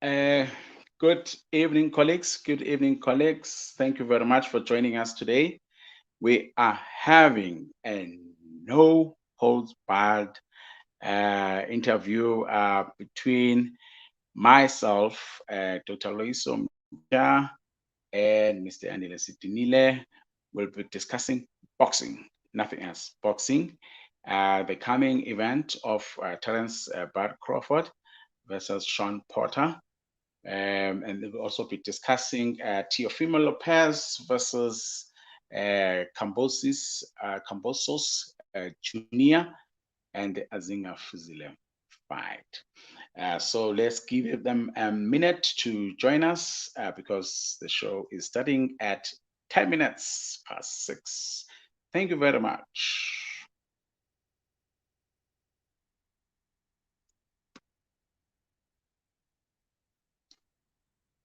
Good evening, colleagues. Good evening, colleagues. Thank you very much for joining us today. We are having a no holds barred interview between myself, Dr. Loyiso Mtya, and Mr. Andile Sidinile. We'll be discussing boxing, nothing else. Boxing, the coming event of Terence Bud Crawford versus Sean Porter. And we'll also be discussing Teofimo Lopez versus Kambosos Jr. and the Azinga fight. So let's give them a minute to join us because the show is starting at 10 minutes past 6. Thank you very much.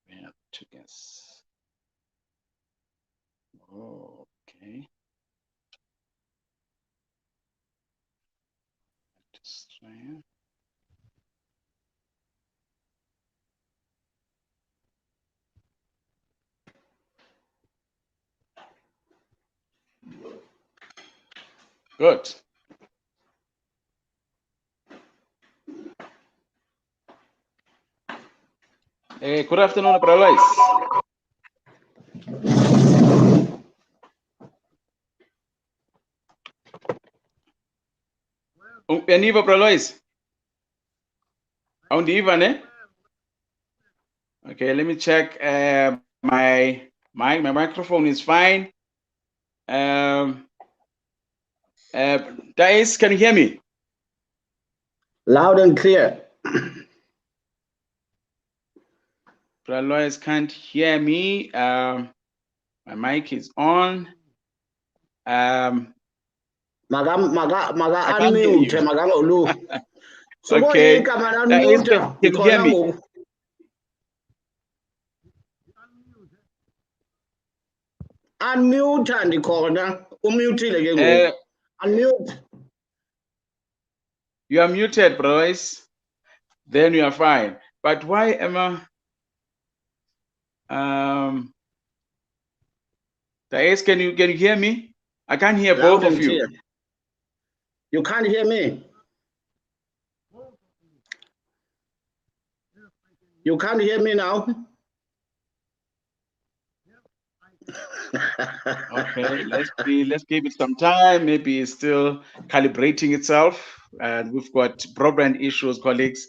We have to guess. Okay. Just try it. Good. Good afternoon, Brother Lois. Aniva, Brother Lois. Ne? Okay, let me check. My microphone is fine. Dice, can you hear me? Loud and clear. Brother Lois can't hear me. My mic is on. Maga I can't hear unmute, you. maga olu. Okay. Dice, can you hear me? Unmute and corner. Unmute. Unmute. You are muted, Bryce. Then you are fine. But why am I? Dice, can you hear me? I can't hear both of you. You can't hear me. You can't hear me now. Okay, let's give it some time. Maybe it's still calibrating itself, and we've got broadband issues, colleagues.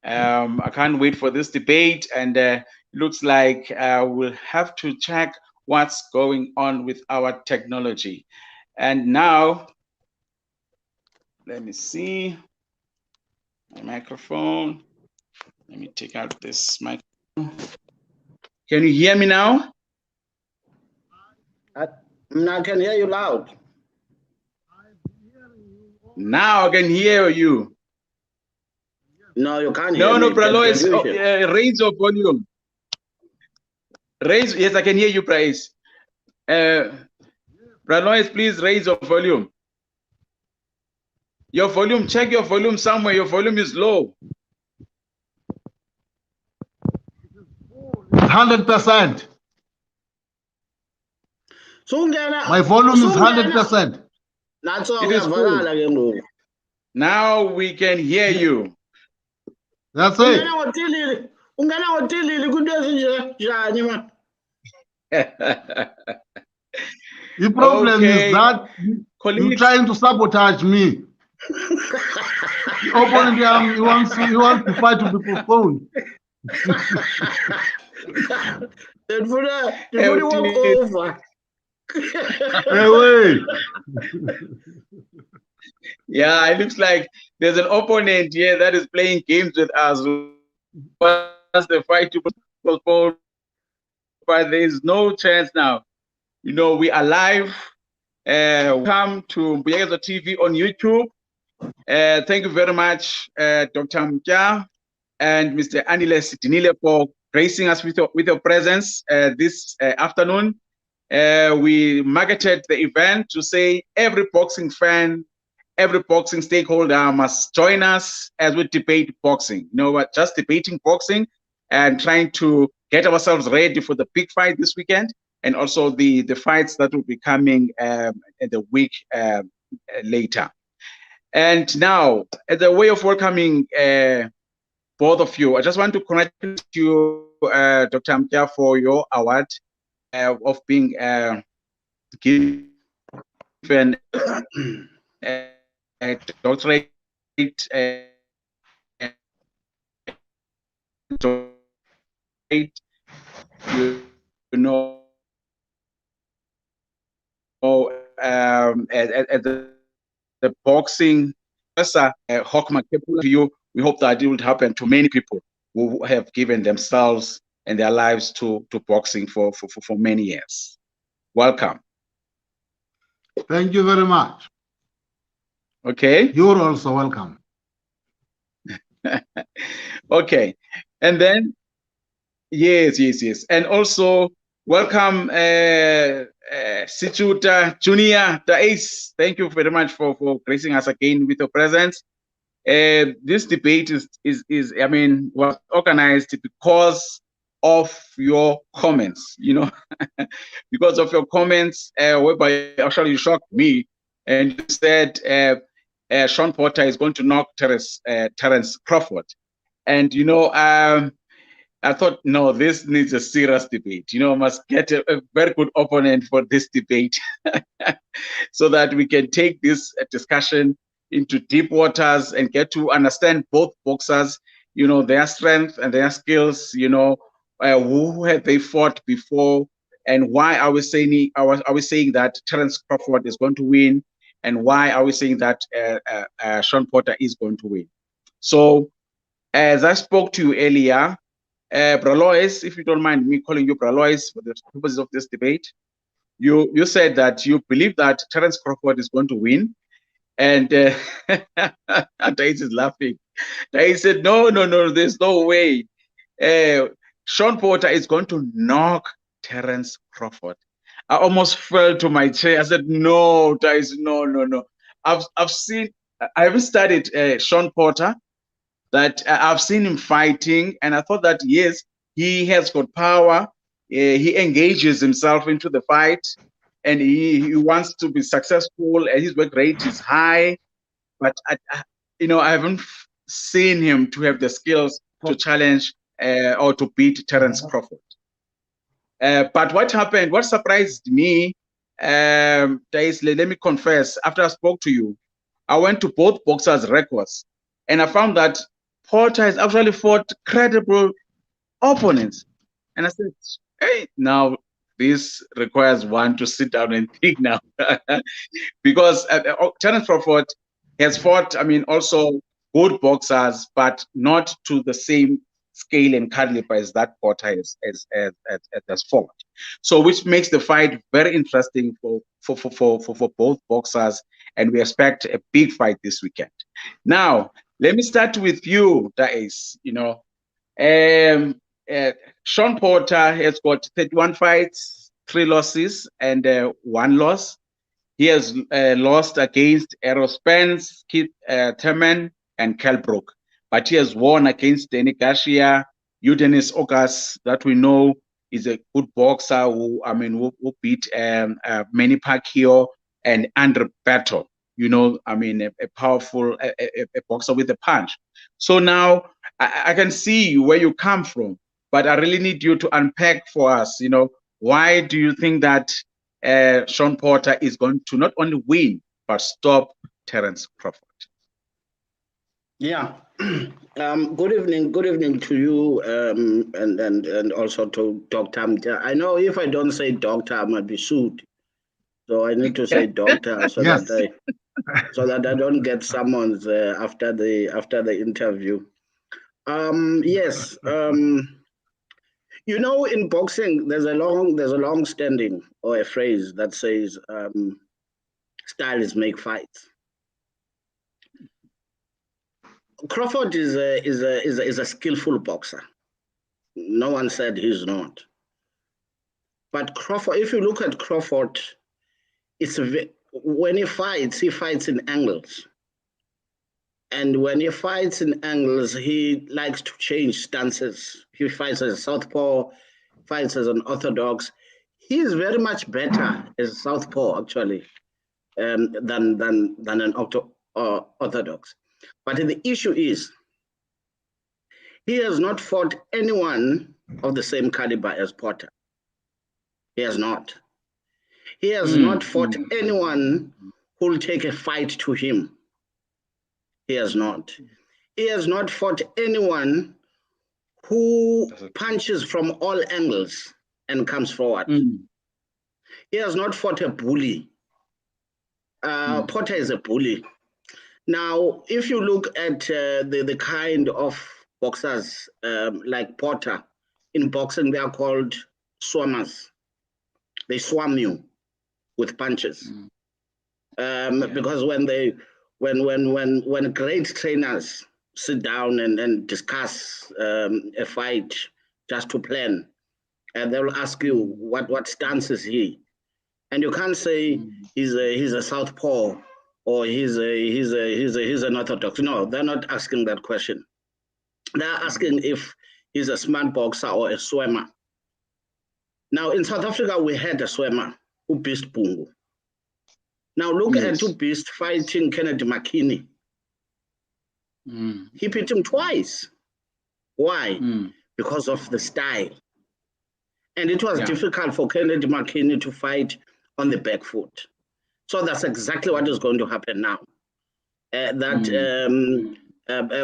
I can't wait for this debate, and looks like we'll have to check what's going on with our technology. And now, let me see my microphone. Let me take out this microphone. Can you hear me now? I can hear you loud. Now I can hear you. No, you can't hear me. No, Pralois, raise your volume. Raise, yes, I can hear you, Price. Pralois, please raise your volume. Your volume, check your volume somewhere. Your volume is low. 100%. My volume is 100%. It is full. Now we can hear you. That's it. The problem is that you're trying to sabotage me. The opponent he wants to fight to be postponed. Yeah, it looks like there's an opponent here that is playing games with us. Wants the fight to postpone, but there is no chance now. You know, we are live. Welcome to Mbuyekezo TV on YouTube. Thank you very much, Dr. Mtya and Mr. Andile Sidinile for gracing us with your presence this afternoon. We marketed the event to say every boxing fan, every boxing stakeholder must join us as we debate boxing. You know what? Just debating boxing and trying to get ourselves ready for the big fight this weekend, and also the fights that will be coming in the week later. And now, as a way of welcoming both of you, I just want to congratulate you, Dr. Mtya, for your award of being given a doctorate. You know, at the boxing, Hawkman to you. We hope that it will happen to many people who have given themselves and their lives to boxing for many years. Welcome. Thank you very much. Okay. You're also welcome. Okay. And then, yes. And also, welcome Sijuta Jr, the ace. Thank you very much for gracing us again with your presence. This debate is I mean, was organized because of your comments, you know, because of your comments, whereby actually you shocked me, and you said Sean Porter is going to knock Terence Crawford, and you know, I thought, no, this needs a serious debate. You know, I must get a very good opponent for this debate, so that we can take this discussion into deep waters and get to understand both boxers, you know, their strength and their skills, you know, who have they fought before, and why are we saying that Terence Crawford is going to win, and why are we saying that Sean Porter is going to win. So as I spoke to you earlier, Loyiso, if you don't mind me calling you Loyiso for the purposes of this debate, you said that you believe that Terence Crawford is going to win. And Thais is laughing. Thais said, no, there's no way. Sean Porter is going to knock Terence Crawford. I almost fell to my chair. I said, no, Thais, no. I haven't studied Sean Porter, that I've seen him fighting, and I thought that, yes, he has got power. He engages himself into the fight, and he wants to be successful, and his work rate is high. But I haven't seen him to have the skills to challenge or to beat Terence Crawford. But what happened? What surprised me, Thais, let me confess. After I spoke to you, I went to both boxers' records, and I found that Porter has actually fought credible opponents. And I said, hey, now this requires one to sit down and think now. Because Terence Crawford has fought, I mean, also good boxers, but not to the same scale and caliber as that Porter has fought. So which makes the fight very interesting for both boxers, and we expect a big fight this weekend. Now, let me start with you, Thais. You know, Sean Porter has got 31 fights, 3 losses, and 1 loss. He has lost against Errol Spence, Keith Thurman, and Kell Brook. But he has won against Danny Garcia, Eudenis Ogas, that we know is a good boxer who beat Manny Pacquiao and Andre Battle. You know, I mean, a powerful a boxer with a punch. So now I can see where you come from, but I really need you to unpack for us, you know, why do you think that Sean Porter is going to not only win, but stop Terence Crawford? Yeah. Good evening to you, and also to Dr. Mtya. I know if I don't say doctor, I might be sued. So I need to say doctor so yes. that I don't get summons after the interview. Yes. You know, in boxing, there's a long standing or a phrase that says, styles make fights. Crawford is a skillful boxer. No one said he's not. But Crawford, if you look at Crawford, when he fights in angles. And when he fights in angles, he likes to change stances. He fights as a southpaw, fights as an orthodox. He is very much better as a southpaw, actually, than an orthodox. But the issue is, he has not fought anyone of the same caliber as Porter. He has not. He has not fought anyone who will take a fight to him. He has not. He has not fought anyone who punches from all angles and comes forward. He has not fought a bully. Porter is a bully. Now, if you look at the kind of boxers like Porter, in boxing they are called swammers. They swam you with punches. Because when great trainers sit down and discuss a fight just to plan, and they will ask you what stance is he, and you can't say he's a southpaw or he's an orthodox. No, they're not asking that question. They're asking if he's a smart boxer or a swimmer. Now in South Africa we had a swimmer who beat Bungu. Now look at who beat fighting Kennedy McKinney. He beat him twice. Why? Because of the style. And it was difficult for Kennedy McKinney to fight on the back foot. So that's exactly what is going to happen now.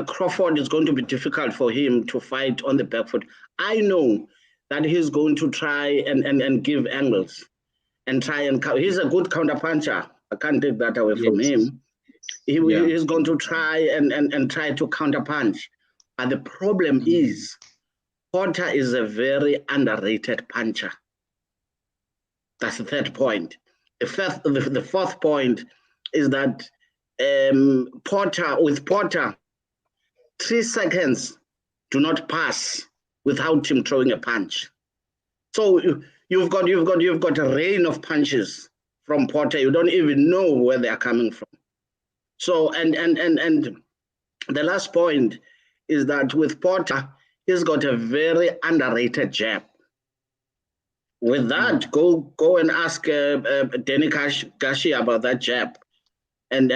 Crawford is going to be difficult for him to fight on the back foot. I know that he's going to try and give angles and try and he's a good counter puncher. I can't take that away from him. He's going to try and try to counter punch. But the problem is Porter is a very underrated puncher. That's the third point. The fourth point is that Porter, 3 seconds do not pass without him throwing a punch. So you've got a rain of punches from Porter. You don't even know where they are coming from. So and the last point is that with Porter, he's got a very underrated jab. With that, go and ask Danny Gashi about that jab, and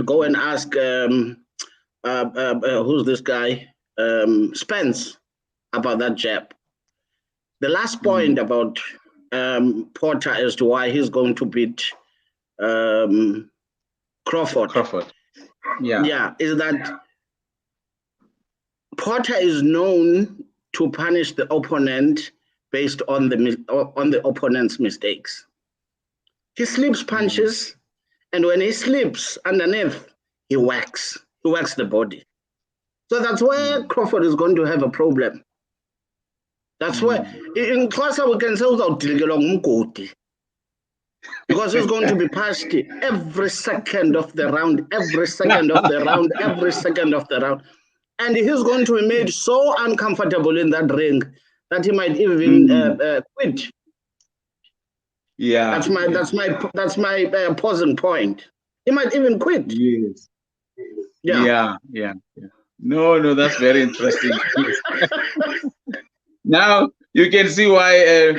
go and ask who's this guy, Spence, about that jab. The last point about Porter as to why he's going to beat Crawford. Is that Porter is known to punish the opponent based on the opponent's mistakes. He slips punches, and when he slips underneath, he whacks the body. So that's where Crawford is going to have a problem. That's why in Xhosa we can say because he's going to be punched every second of the round, every second of the round, every second of the round. And he's going to be made so uncomfortable in that ring that he might even quit. That's my opposing point. He might even quit. No, that's very interesting. Now you can see why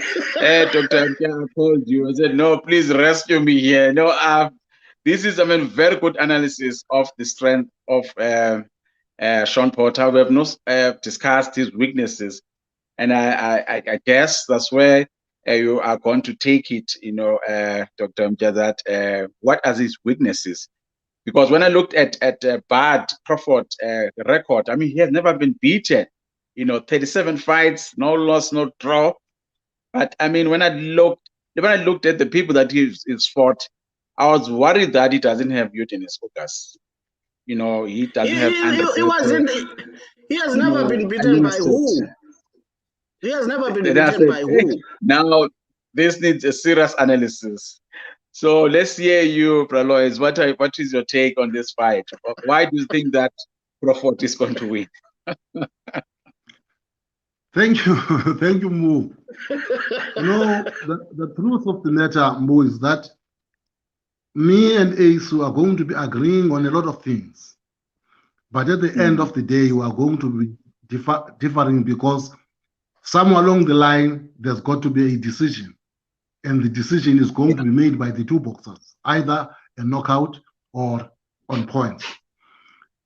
Dr. Mtya called you and said, "No, please rescue me here." No, this is very good analysis of the strength of Shawn Porter. We have not discussed his weaknesses. And I guess that's where you are going to take it, Dr. Mtya, that what are his weaknesses? Because when I looked at Bud Crawford record, I mean, he has never been beaten. 37 fights, no loss, no draw. But I mean, when I looked at the people that he's fought, I was worried that he doesn't have youth in his focus. He doesn't have. He has never been beaten by who? He has never been beaten by who? Now, this needs a serious analysis. So let's hear you, Loyiso. What is your take on this fight? Why do you think that Crawford is going to win? Thank you, Mo. The truth of the matter, Mo, is that me and Asu are going to be agreeing on a lot of things. But at the end of the day, we are going to be differing because somewhere along the line there's got to be a decision, and the decision is going to be made by the two boxers, either a knockout or on points.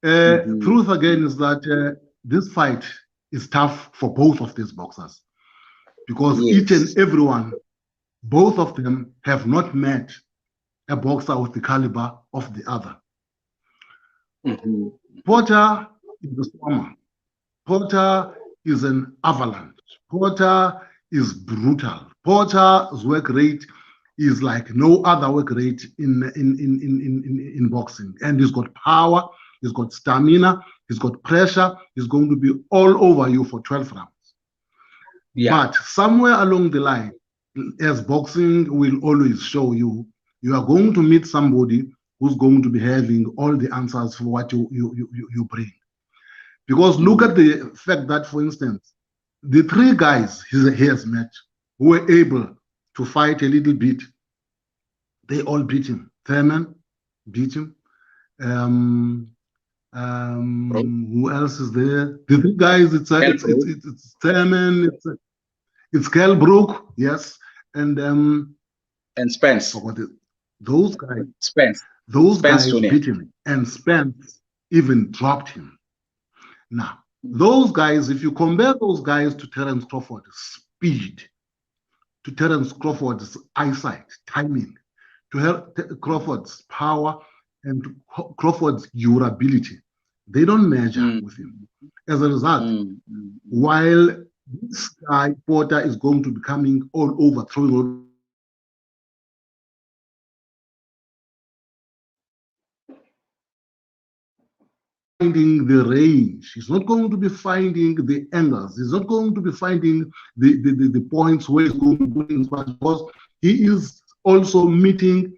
Truth again is that this fight is tough for both of these boxers because each and everyone, both of them have not met a boxer with the caliber of the other. Porter is a stormer. Porter is an avalanche. Porter is brutal. Porter's work rate is like no other work rate in boxing. And he's got power, he's got stamina, he's got pressure, he's going to be all over you for 12 rounds. But somewhere along the line, as boxing will always show you, you are going to meet somebody who's going to be having all the answers for what you bring. Because look at the fact that, for instance, the three guys he has met who were able to fight a little bit, they all beat him. Thurman beat him. Who else is there? The three guys, it's Thurman, it's Kell Brook, yes, and Spence. Those guys, Spence Jr. beat him, and Spence even dropped him. Now, those guys, if you compare those guys to Terence Crawford's speed, to Terence Crawford's eyesight, timing, to Crawford's power, and to Crawford's durability, they don't measure with him. As a result, while this guy, Porter, is going to be coming all over, throwing all finding the range. He's not going to be finding the angles. He's not going to be finding the points where he's going to put in spots, because he is also meeting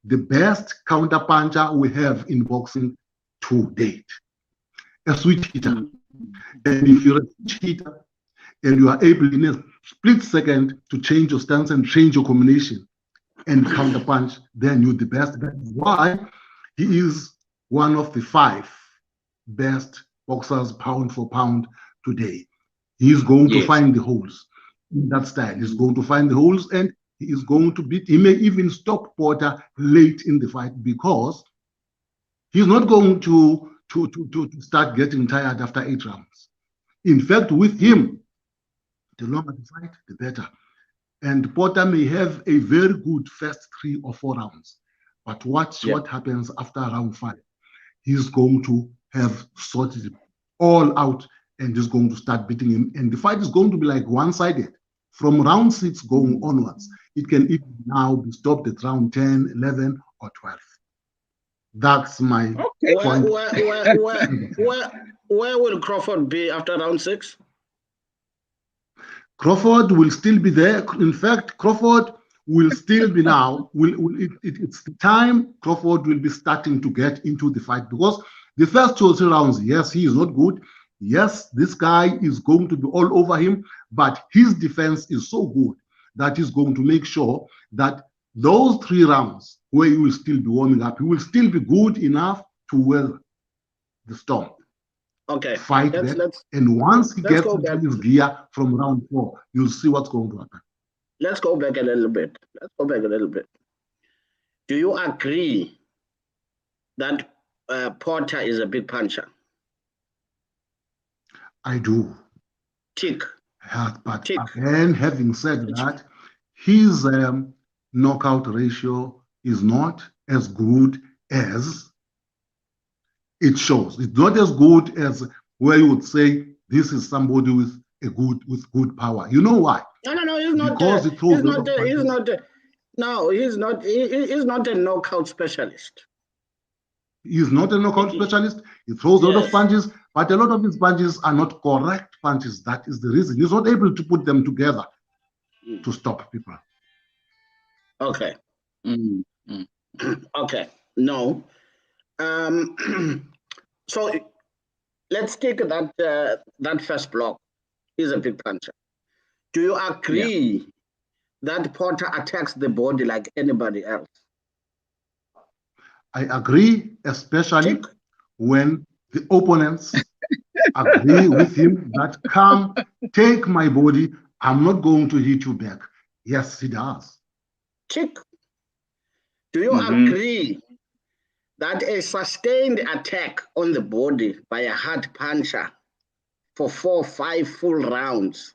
the best counter puncher we have in boxing to date. A switch hitter. And if you're a switch hitter and you are able in a split second to change your stance and change your combination and counter punch, then you're the best. That's why he is one of the 5 best boxers pound for pound today. He's going to find the holes in that style. He's going to find the holes, and he is going to beat. He may even stop Porter late in the fight because he's not going to start getting tired after 8 rounds. In fact, with him, the longer the fight, the better. And Porter may have a very good first 3 or 4 rounds, but what happens after round 5? He's going to have sorted it all out and is going to start beating him. And the fight is going to be like one-sided. From round 6 going onwards, it can even now be stopped at round 10, 11, or 12. That's my point. Where will Crawford be after round 6? Crawford will still be there. In fact, Crawford will still be now. It's the time Crawford will be starting to get into the fight, because the first 2 or 3 rounds, yes, he is not good. Yes, this guy is going to be all over him, but his defense is so good that he's going to make sure that those 3 rounds where he will still be warming up, he will still be good enough to weather the storm. Okay. Fight that. And once he gets into his gear from round 4, you'll see what's going to happen. Let's go back a little bit. Do you agree that Porter is a big puncher? I do. Tick. But again, having said that, his knockout ratio is not as good as it shows. It's not as good as where you would say this is somebody with good power. You know why? No, he's not. Because he's not a knockout specialist. He's not a knockout specialist. He throws a lot of punches, but a lot of his punches are not correct punches. That is the reason. He's not able to put them together to stop people. Okay. Okay. No. So let's take that first block. He's a big puncher. Do you agree that Porter attacks the body like anybody else? I agree, especially when the opponents agree with him that come, take my body, I'm not going to hit you back. Yes, he does. Chick, do you agree that a sustained attack on the body by a hard puncher for 4 or 5 full rounds,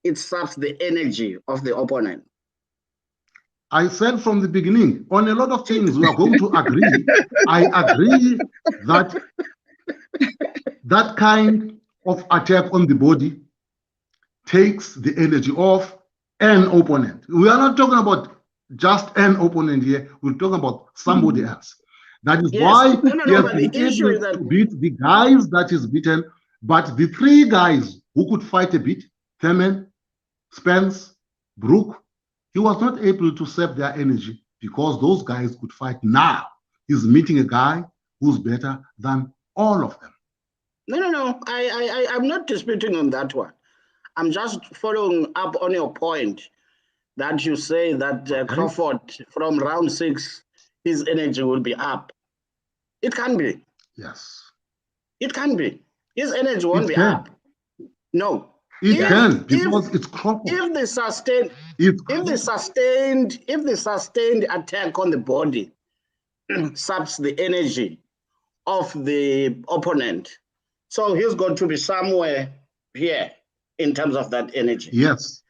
it saps the energy of the opponent? I said from the beginning, on a lot of things we are going to agree. I agree that that kind of attack on the body takes the energy of an opponent. We are not talking about just an opponent here. We're talking about somebody else. That is why he has been able to beat the guys that is beaten. But the 3 guys who could fight a bit, Thurman, Spence, Brook, he was not able to save their energy because those guys could fight. Now he's meeting a guy who's better than all of them. No. I'm not disputing on that one. I'm just following up on your point that you say that Crawford, from round 6, his energy will be up. It can be. Yes. It can be. His energy won't be up. No. It can, because it's Crawford. If the sustained attack on the body saps the energy of the opponent, so he's going to be somewhere here in terms of that energy. Yes.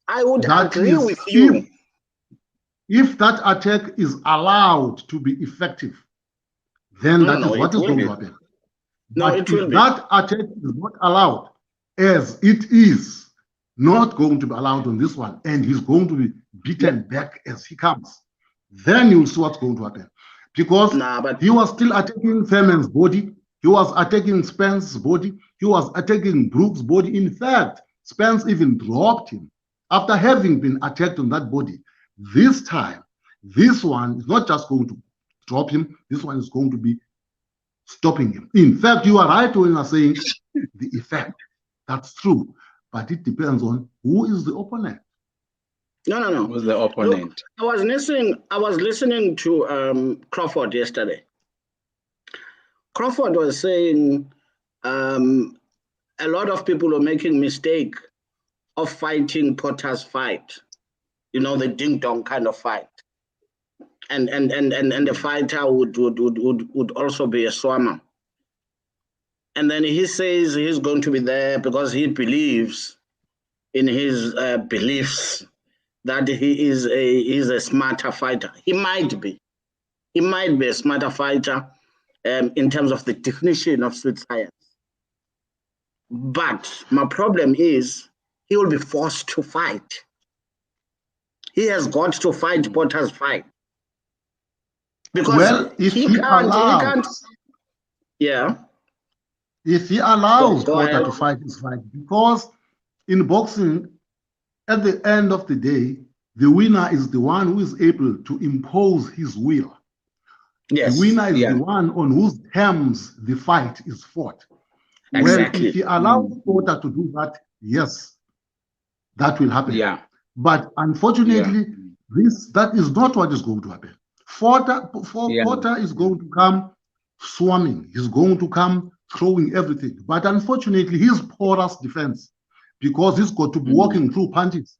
I would agree with you. If that attack is allowed to be effective, then that is what is going to happen. But if that attack is not allowed, as it is not going to be allowed on this one, and he's going to be beaten back as he comes, then you'll see what's going to happen. Because he was still attacking Thurman's body, he was attacking Spence's body, he was attacking Brook's body. In fact, Spence even dropped him after having been attacked on that body. This time, this one is not just going to drop him, this one is going to be stopping him. In fact, you are right when you are saying the effect. That's true, but it depends on who is the opponent. No. Who's the opponent? Look, I was listening to Crawford yesterday. Crawford was saying a lot of people are making mistake of fighting Potter's fight. You know, the ding-dong kind of fight. And the fighter would also be a swimmer. And then he says he's going to be there because he believes in his beliefs that he is a smarter fighter. He might be a smarter fighter in terms of the definition of sweet science. But my problem is he will be forced to fight. He has got to fight Potter's fight. Because if he can't. Yeah. If he allows Potter to fight his fight, because in boxing, at the end of the day, the winner is the one who is able to impose his will. Yes, the winner is the one on whose terms the fight is fought. Exactly. Well, if he allows Potter to do that, yes, that will happen. Yeah. But unfortunately, that is not what is going to happen. Potter is going to come swarming. He's going to come throwing everything. But unfortunately, his porous defense, because he's got to be walking through punches.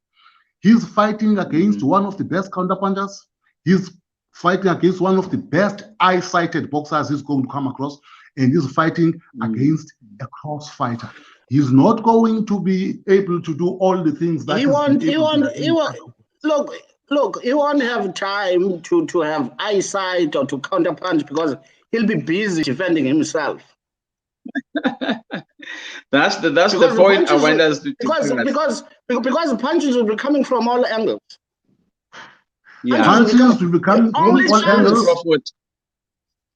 He's fighting against one of the best counterpunchers. He's fighting against one of the best eye-sighted boxers he's going to come across, and he's fighting against a cross-fighter. He's not going to be able to do all the things that Look, he won't have time to have eyesight or to counterpunch because he'll be busy defending himself. That's the point I want us to because the punches will be coming from all angles. Yeah, punches will be coming from all angles.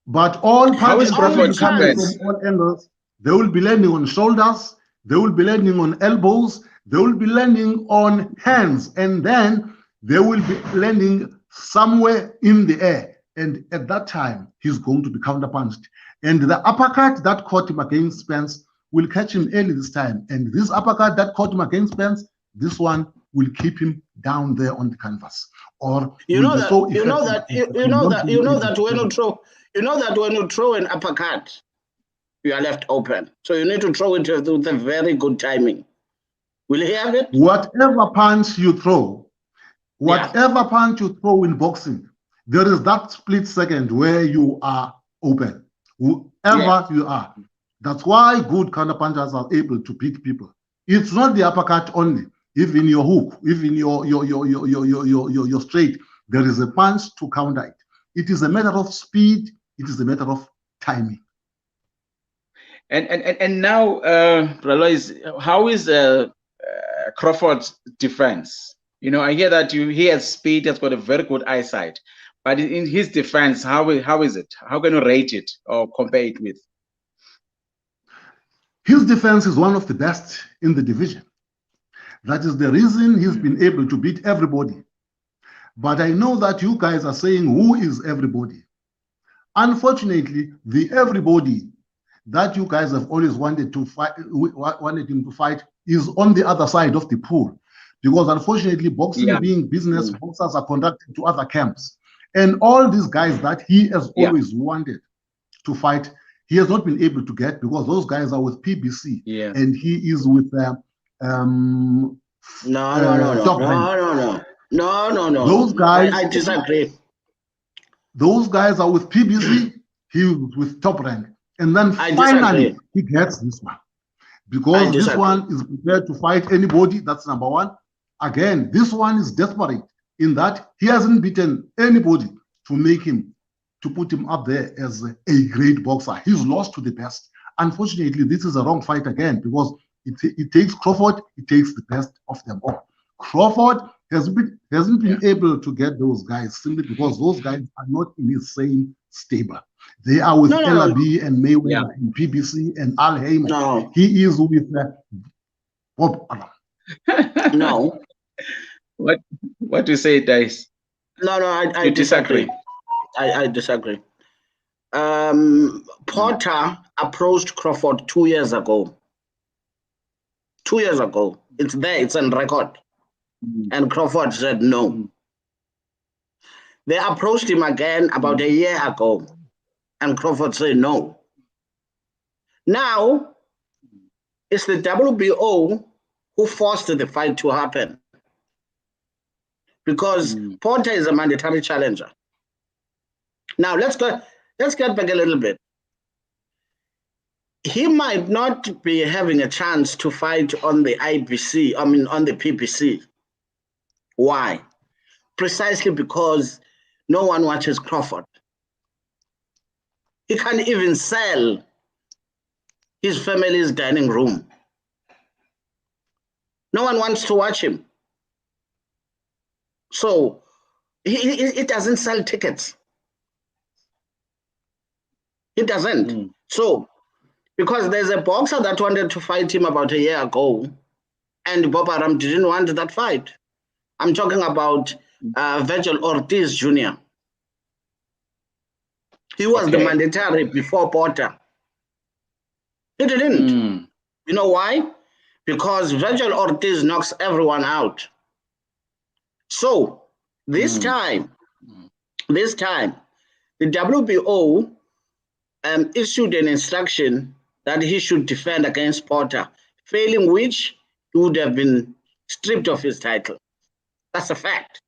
But all punches will be coming from all angles. They will be landing on shoulders. They will be landing on elbows. They will be landing on hands, and then they will be landing somewhere in the air. And at that time, he's going to be counterpunched. And the uppercut that caught him against Spence will catch him early this time. And this uppercut that caught him against Spence, this one will keep him down there on the canvas. Or when you throw an uppercut, you are left open. So you need to throw it with a very good timing. Will he have it? Whatever punch you throw, punch you throw in boxing, there is that split second where you are open. Whoever you are. That's why good counterpunchers are able to beat people. It's not the uppercut only. Even your hook, even your straight, there is a punch to counter it. It is a matter of speed. It is a matter of timing. And now, Loyiso, how is Crawford's defense? You know, I hear that he has speed, has got a very good eyesight, but in his defense, how is it? How can you rate it or compare it with? His defense is one of the best in the division. That is the reason he's been able to beat everybody. But I know that you guys are saying, who is everybody? Unfortunately, the everybody that you guys have always wanted to fight, wanted him to fight, is on the other side of the pool. Because unfortunately, boxing being business, boxers are conducted to other camps. And all these guys that he has always wanted to fight, he has not been able to get, because those guys are with PBC, and he is with no. Those guys, I disagree. Those guys are with PBC, he is with Top Rank, and then finally he gets this one, because this one is prepared to fight anybody. That's number one. Again, this one is desperate in that he hasn't beaten anybody to make him, to put him up there as a great boxer. He's lost to the best. Unfortunately, this is a wrong fight again, because it takes Crawford, it takes the best of them all. Crawford hasn't been able to get those guys simply because those guys are not in his same stable. They are with LB and Mayweather and PBC and Al Heyman. He is with Bob Arum. No. What do you say, Dice? No, I disagree. I disagree. Porter approached Crawford 2 years ago. 2 years ago. It's there, it's on record. And Crawford said no. They approached him again about a year ago, and Crawford said no. Now, it's the WBO who forced the fight to happen, because Porter is a mandatory challenger. Now, let's get back a little bit. He might not be having a chance to fight on the IBC, on the PBC. Why? Precisely because no one watches Crawford. He can't even sell his family's dining room. No one wants to watch him. So he doesn't sell tickets. He doesn't. So, because there's a boxer that wanted to fight him about a year ago, and Bob Arum didn't want that fight. I'm talking about Virgil Ortiz Jr. He was the mandatory before Porter. He didn't. You know why? Because Virgil Ortiz knocks everyone out. So this time, the WBO issued an instruction that he should defend against Porter, failing which he would have been stripped of his title. That's a fact.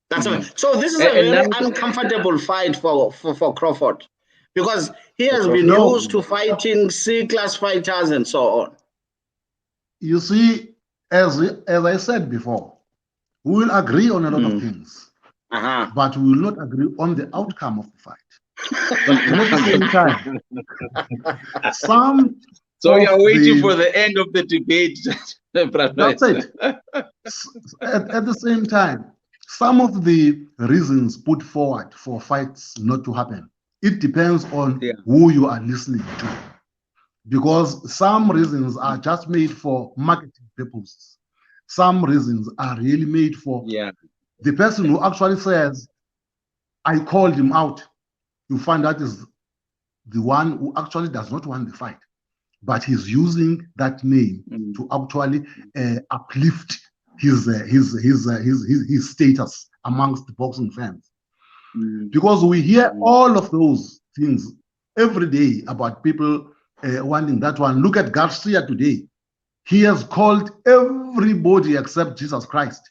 That's a fact. So this is a very uncomfortable fight for Crawford, because he has been used to fighting C-class fighters and so on. You see, as I said before, we will agree on a lot of things, but we will not agree on the outcome of the fight. And at the same time, so you're waiting for the end of the debate. That's it. At the same time, some of the reasons put forward for fights not to happen, it depends on who you are listening to. Because some reasons are just made for marketing purposes. Some reasons are really made for the person who actually says, I called him out. You find that is the one who actually does not want the fight, but he's using that name to actually uplift his status amongst the boxing fans. Because we hear all of those things every day about people wanting that one. Look at Garcia today. He has called everybody except Jesus Christ.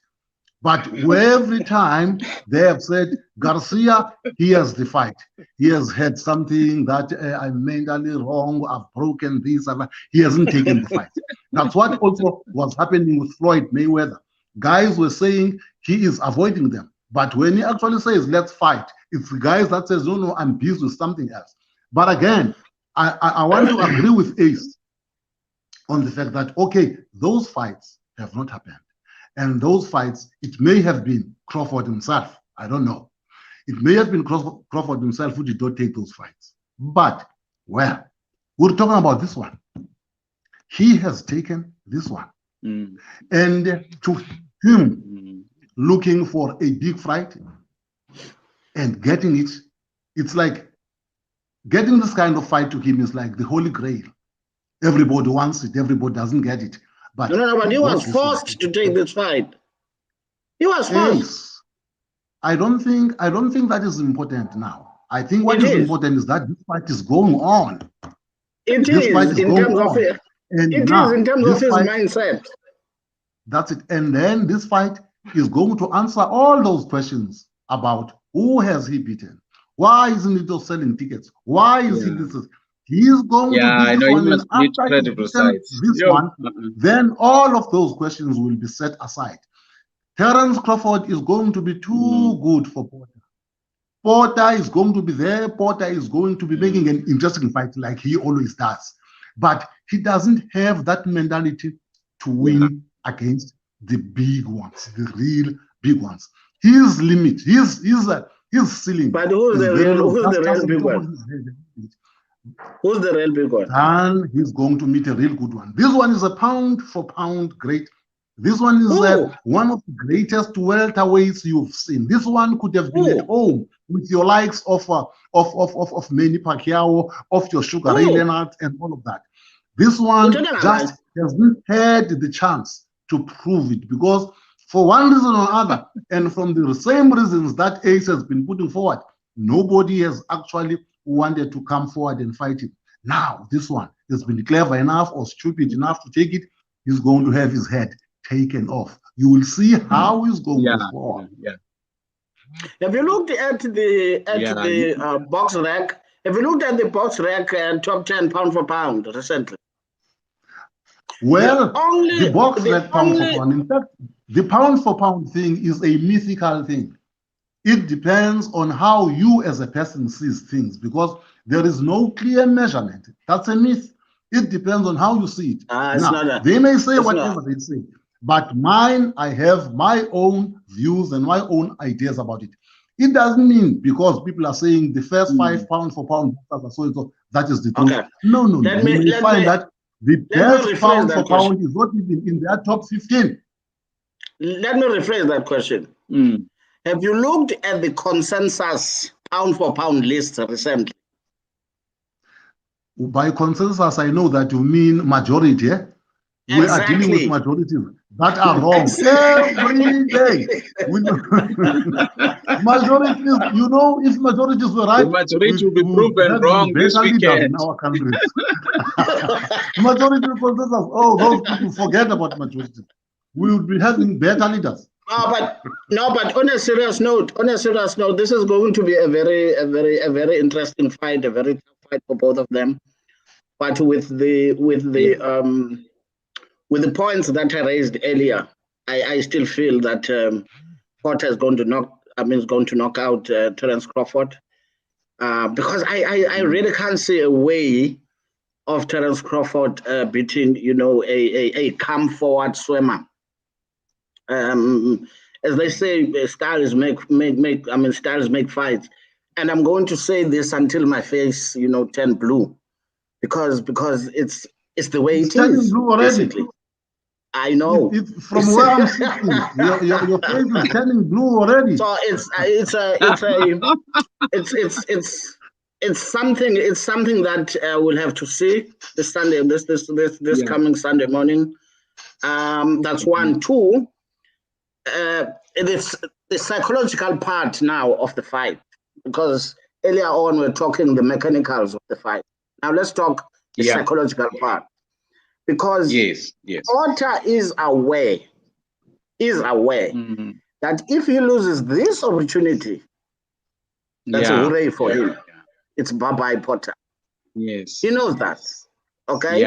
But every time they have said, Garcia, he has defied. He has had something that I'm mentally wrong, I've broken this. He hasn't taken the fight. That's what also was happening with Floyd Mayweather. Guys were saying he is avoiding them. But when he actually says, let's fight, it's the guys that says, no, I'm busy with something else. But again, I want to agree with Ace on the fact that, okay, those fights have not happened. And those fights, it may have been Crawford himself. I don't know. It may have been Crawford himself who did not take those fights. But, well, we're talking about this one. He has taken this one. And to him, looking for a big fight and getting it, it's like getting this kind of fight to him is like the Holy Grail. Everybody wants it. Everybody doesn't get it. But no, but he was forced to take this fight. He was forced. Yes. I don't think that is important now. I think what is important is that this fight is going on. It is in terms of his mindset. That's it. And then this fight is going to answer all those questions about who has he beaten? Why isn't he just selling tickets? Why is he this? He's going to do this one, and after he's beaten this one, then all of those questions will be set aside. Terence Crawford is going to be too good for Porter. Porter is going to be there. Porter is going to be making an interesting fight like he always does. But he doesn't have that mentality to win against the big ones, the real big ones. His limit, his ceiling. But who's the real big one? Who's the real big one? And he's going to meet a real good one. This one is a pound for pound great. This one is one of the greatest welterweights you've seen. This one could have been at home with your likes of Manny Pacquiao, of your Sugar Ray Leonard, and all of that. This one just hasn't had the chance to prove it because for one reason or other, and from the same reasons that Ace has been putting forward, nobody has actually wanted to come forward and fight him. Now, this one has been clever enough or stupid enough to take it. He's going to have his head taken off. You will see how he's going to fall. Have you looked at the box rack? Have you looked at the box rack top 10 pound for pound recently? Well, the box rack pound for pound. In fact, the pound for pound thing is a mythical thing. It depends on how you as a person sees things because there is no clear measurement. That's a myth. It depends on how you see it. Now, they may say whatever they say, but mine, I have my own views and my own ideas about it. It doesn't mean because people are saying the first 5 pound for pound, so that is the truth. Okay. No. You may find that the best pound for pound is not even in their top 15. Let me rephrase that question. Have you looked at the consensus pound for pound list recently? By consensus, I know that you mean majority. We are dealing with majorities that are wrong every day. Majorities, you know, if majorities were right, the majority will be proven wrong this weekend in our countries. Majority consensus, those people forget about majority. We would be having better leaders. But on a serious note, this is going to be a very interesting fight, a very tough fight for both of them. But with the points that I raised earlier, I still feel that Porter is going to knock out Terence Crawford because I really can't see a way of Terence Crawford beating a come forward swimmer. As they say, styles make fights, and I'm going to say this until my face turn blue, because it's the way it is. Blue already. Basically. I know. From where I'm sitting, your face is turning blue already. So it's something that we'll have to see this Sunday, this coming Sunday morning. That's one. Two. It is the psychological part now of the fight, because earlier on we're talking the mechanicals of the fight. Now let's talk the psychological part. Because Porter is aware that if he loses this opportunity, that's a hooray for him. It's bye-bye Porter. Yes. He knows that. Okay?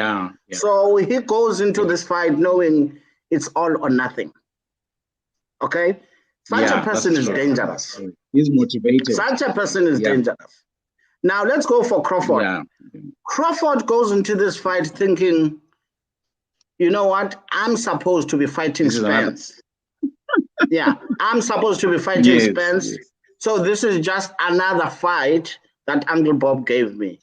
So he goes into this fight knowing it's all or nothing. Okay? Such a person is dangerous. He's motivated. Such a person is dangerous. Now let's go for Crawford. Crawford goes into this fight thinking, you know what? I'm supposed to be fighting Spence. I'm supposed to be fighting Spence. So this is just another fight that Uncle Bob gave me.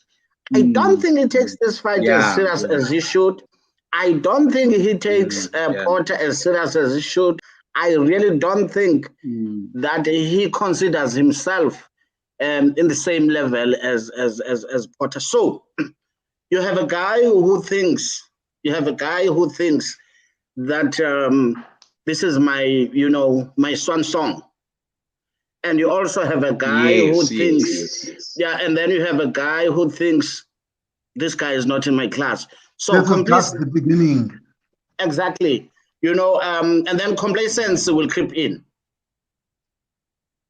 I don't think he takes this fight as serious as he should. I don't think he takes Porter as serious as he should. I really don't think that he considers himself in the same level as Porter. So you have a guy who thinks that this is my my swan song. And you also have a guy who thinks, and then you have a guy who thinks this guy is not in my class. So this is just the beginning. Exactly. And then complacency will creep in.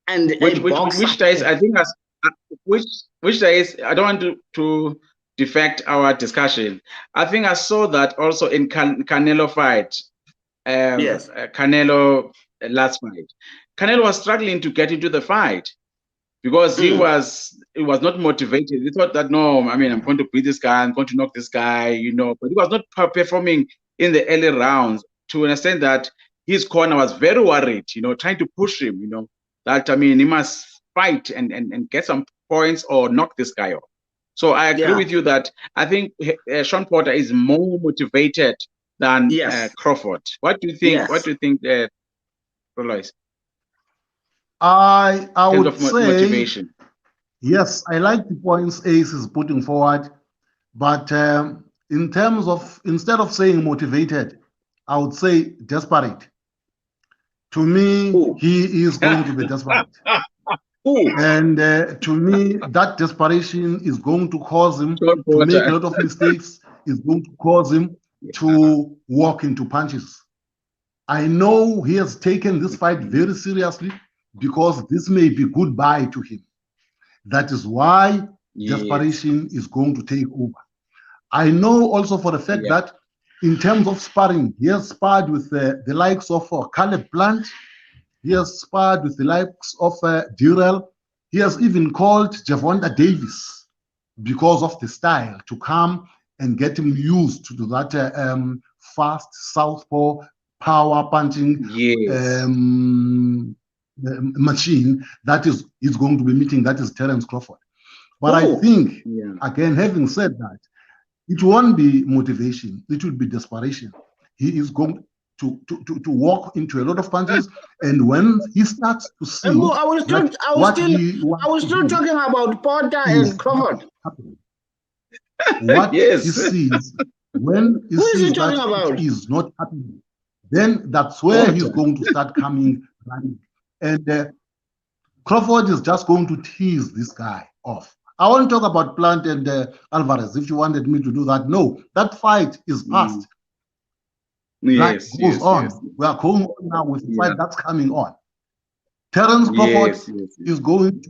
And which days I think which days I don't want to defect our discussion. I think I saw that also in Canelo fight. Canelo last fight. Canelo was struggling to get into the fight because he was not motivated. He thought that I'm going to beat this guy, I'm going to knock this guy, but he was not performing in the early rounds to understand that his corner was very worried, trying to push him, that he must fight and get some points or knock this guy off. So I agree with you that I think Sean Porter is more motivated than Crawford. What do you think? What do you think, Loyiso? I would say motivation. Yes, I like the points Ace is putting forward, but in terms of, instead of saying motivated, I would say desperate. To me, he is going to be desperate. And to me, that desperation is going to cause him to make a lot of mistakes, is going to cause him to walk into punches. I know he has taken this fight very seriously because this may be goodbye to him. That is why desperation is going to take over. I know also for the fact that in terms of sparring, he has sparred with the likes of Caleb Plant. He has sparred with the likes of Durrell. He has even called Javonta Davis because of the style to come and get him used to that fast southpaw power punching machine that is going to be meeting, that is Terence Crawford. But I think, again, having said that, it won't be motivation, it will be desperation. He is going to walk into a lot of punches, and when he starts to see I was still talking about Porter and Crawford. What he sees, when he sees that it is not happening, then that's where he's going to start coming running. And Crawford is just going to tease this guy off. I want to talk about Plant and Alvarez, if you wanted me to do that. No, that fight is past. That goes on. We are going on now with the fight that's coming on. Terence Crawford is going to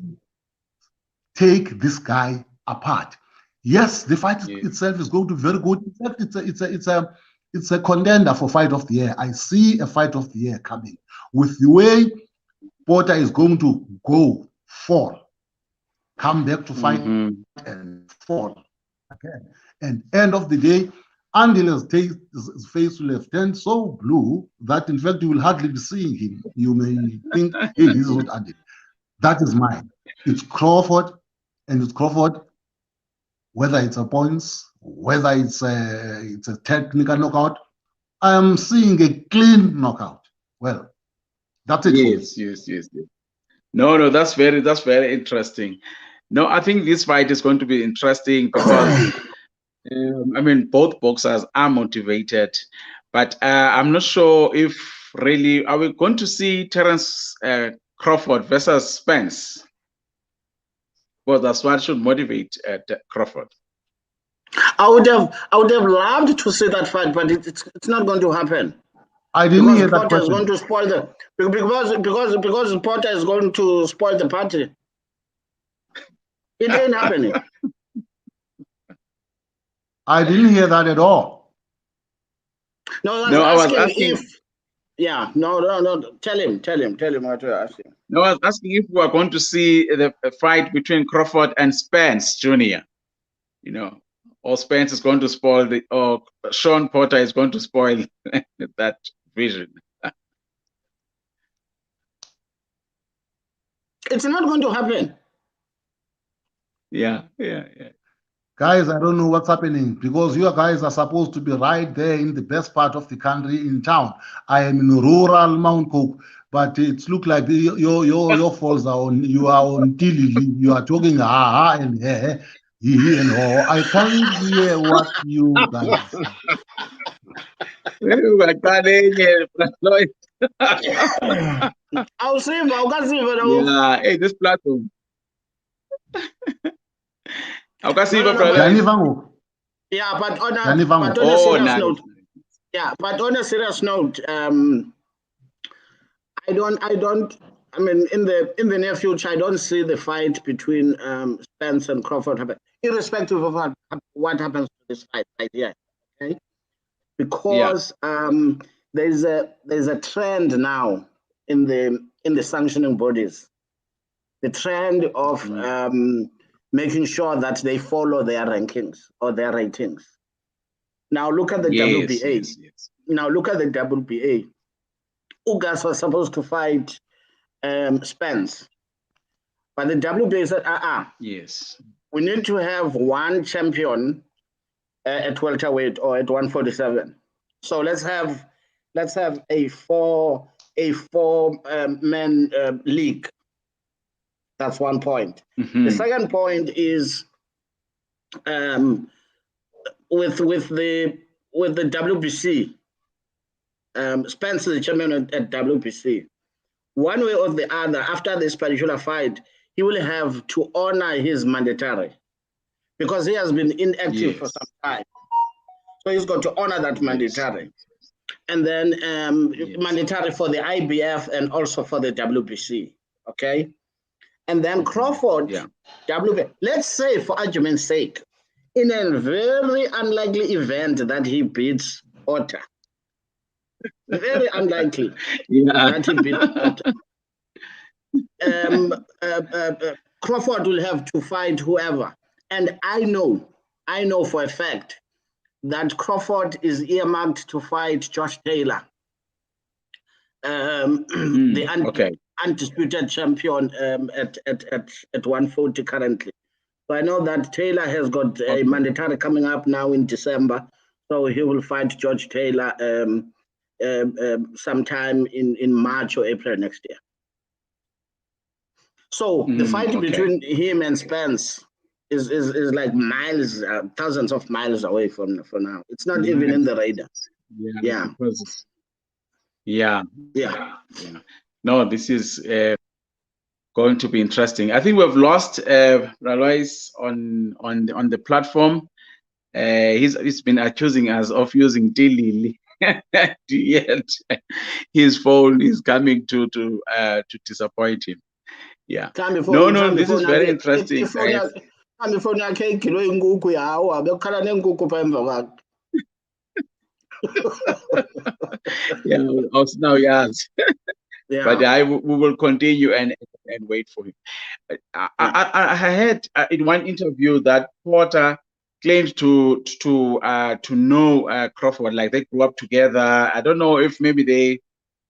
take this guy apart. Yes, the fight itself is going to be very good. In fact, it's a contender for fight of the year. I see a fight of the year coming with the way Porter is going to fall, come back to fight and fall again. And end of the day, Andile's face will have turned so blue that in fact you will hardly be seeing him. You may think, hey, this is not Andile. That is mine. It's Crawford, and it's Crawford, whether it's a points, whether it's a technical knockout. I am seeing a clean knockout. Well, that's it. Yes. No, that's very interesting. No, I think this fight is going to be interesting because both boxers are motivated, but I'm not sure if really are we going to see Terence Crawford versus Spence. Well, that's what should motivate Crawford. I would have loved to see that fight, but it's not going to happen. I didn't hear that Porter is question. going to spoil the because Porter is going to spoil the party. It ain't happening. I didn't hear that at all. No, I was asking if. Yeah, no. Tell him what you're asking. No, I was asking if we are going to see the fight between Crawford and Spence Jr. You know, or Spence is going to spoil or Sean Porter is going to spoil that vision. It's not going to happen. Yeah. Guys, I don't know what's happening because you guys are supposed to be right there in the best part of the country in town. I am in rural Mount Cook, but it looks like your faults are on. You are on Tilly. You are talking ha and he and ho. I can't hear what you guys say. I'll see him. Yeah, hey, this platform. Yeah, but on a serious note, but on a serious note, I mean, in the near future, I don't see the fight between Spence and Crawford happen, irrespective of what happens to this fight right here, okay? Because there's a trend now in the sanctioning bodies, the trend of making sure that they follow their rankings or their ratings. Now look at the WBA. Yes. Now look at the WBA. Ugas was supposed to fight Spence, but the WBA said, yes, we need to have one champion at welterweight or at 147. So let's have a four man league. That's one point. The second point is with the WBC. Spence is the champion at WBC. One way or the other, after this particular fight, he will have to honor his mandatory because he has been inactive for some time. So he's got to honor that mandatory. And then mandatory for the IBF and also for the WBC. Okay. And then Crawford, WBC, let's say for argument's sake, in a very unlikely event that he beats Otter. Very unlikely that he beats Otter. Crawford will have to fight whoever. And I know for a fact that Crawford is earmarked to fight Josh Taylor, the undisputed champion at 140 currently. So I know that Taylor has got a mandatory coming up now in December, so he will fight George Taylor sometime in March or April next year. So the fight between him and Spence is like miles, thousands of miles away for now. It's not even in the radar. Yeah. No, this is going to be interesting. I think we've lost Loyiso on the platform. He's been accusing us of using Dilili. Yet his phone is coming to disappoint him. Yeah. No, this is very interesting. Now yes. But we will continue and wait for him. I heard in one interview that Porter claims to know Crawford, like they grew up together. I don't know if maybe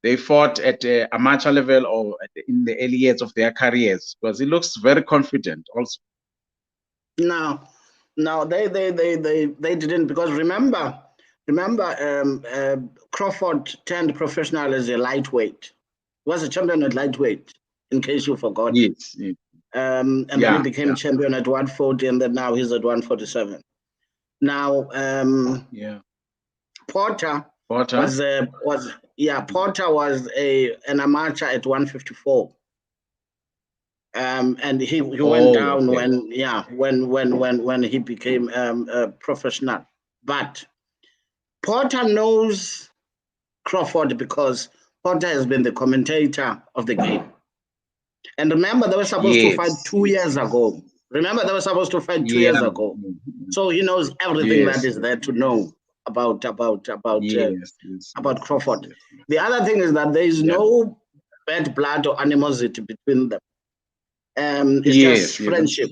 they fought at a amateur level or in the early years of their careers, because he looks very confident also. No, they didn't, because remember, Crawford turned professional as a lightweight. He was a champion at lightweight, in case you forgot. Yes. And then he became champion at 140, and then now he's at 147. Now, Porter was an amateur at 154. and he went down when he became a professional. But Porter knows Crawford because Porter has been the commentator of the game. And remember, they were supposed to fight 2 years ago. So he knows everything that is there to know about Crawford. The other thing is that there is no bad blood or animosity between them. It's just friendship.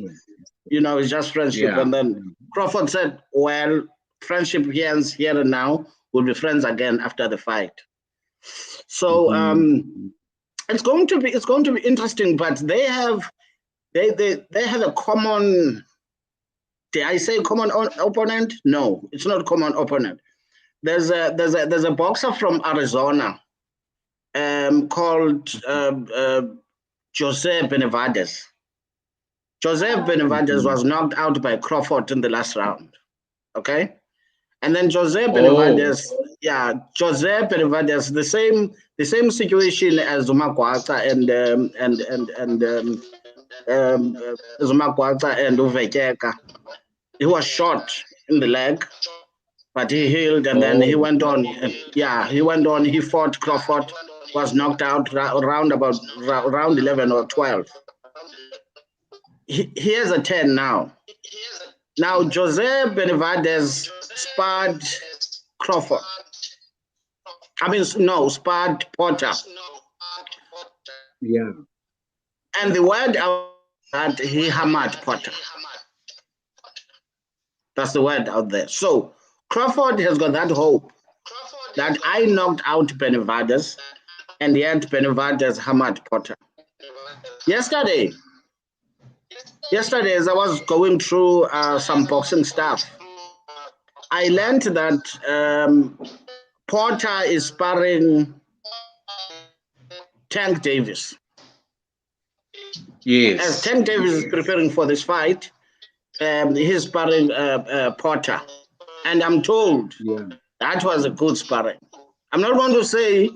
It's just friendship. And then Crawford said, well, friendship ends here and now. We'll be friends again after the fight. So it's going to be interesting, but they have a common, did I say common opponent? No, it's not common opponent. There's a boxer from Arizona called Jose Benavides. Jose Benavides was knocked out by Crawford in the last round. Okay? And then Jose Benavides, the same situation as Zumagwata and Zumagwata and Uvekeka. He was shot in the leg, but he healed, and then he went on. He fought Crawford, was knocked out round 11 or 12. He has a 10 now. Now, Jose Benavides sparred Crawford. Sparred Porter. Yeah. And the word out that he hammered Porter. That's the word out there. So Crawford has got that hope that I knocked out Benavides, and yet Benavides hammered Porter. Yesterday, as I was going through some boxing stuff, I learned that Porter is sparring Tank Davis. Yes. As Tank Davis is preparing for this fight, he's sparring Porter. And I'm told that was a good sparring. I'm not going to say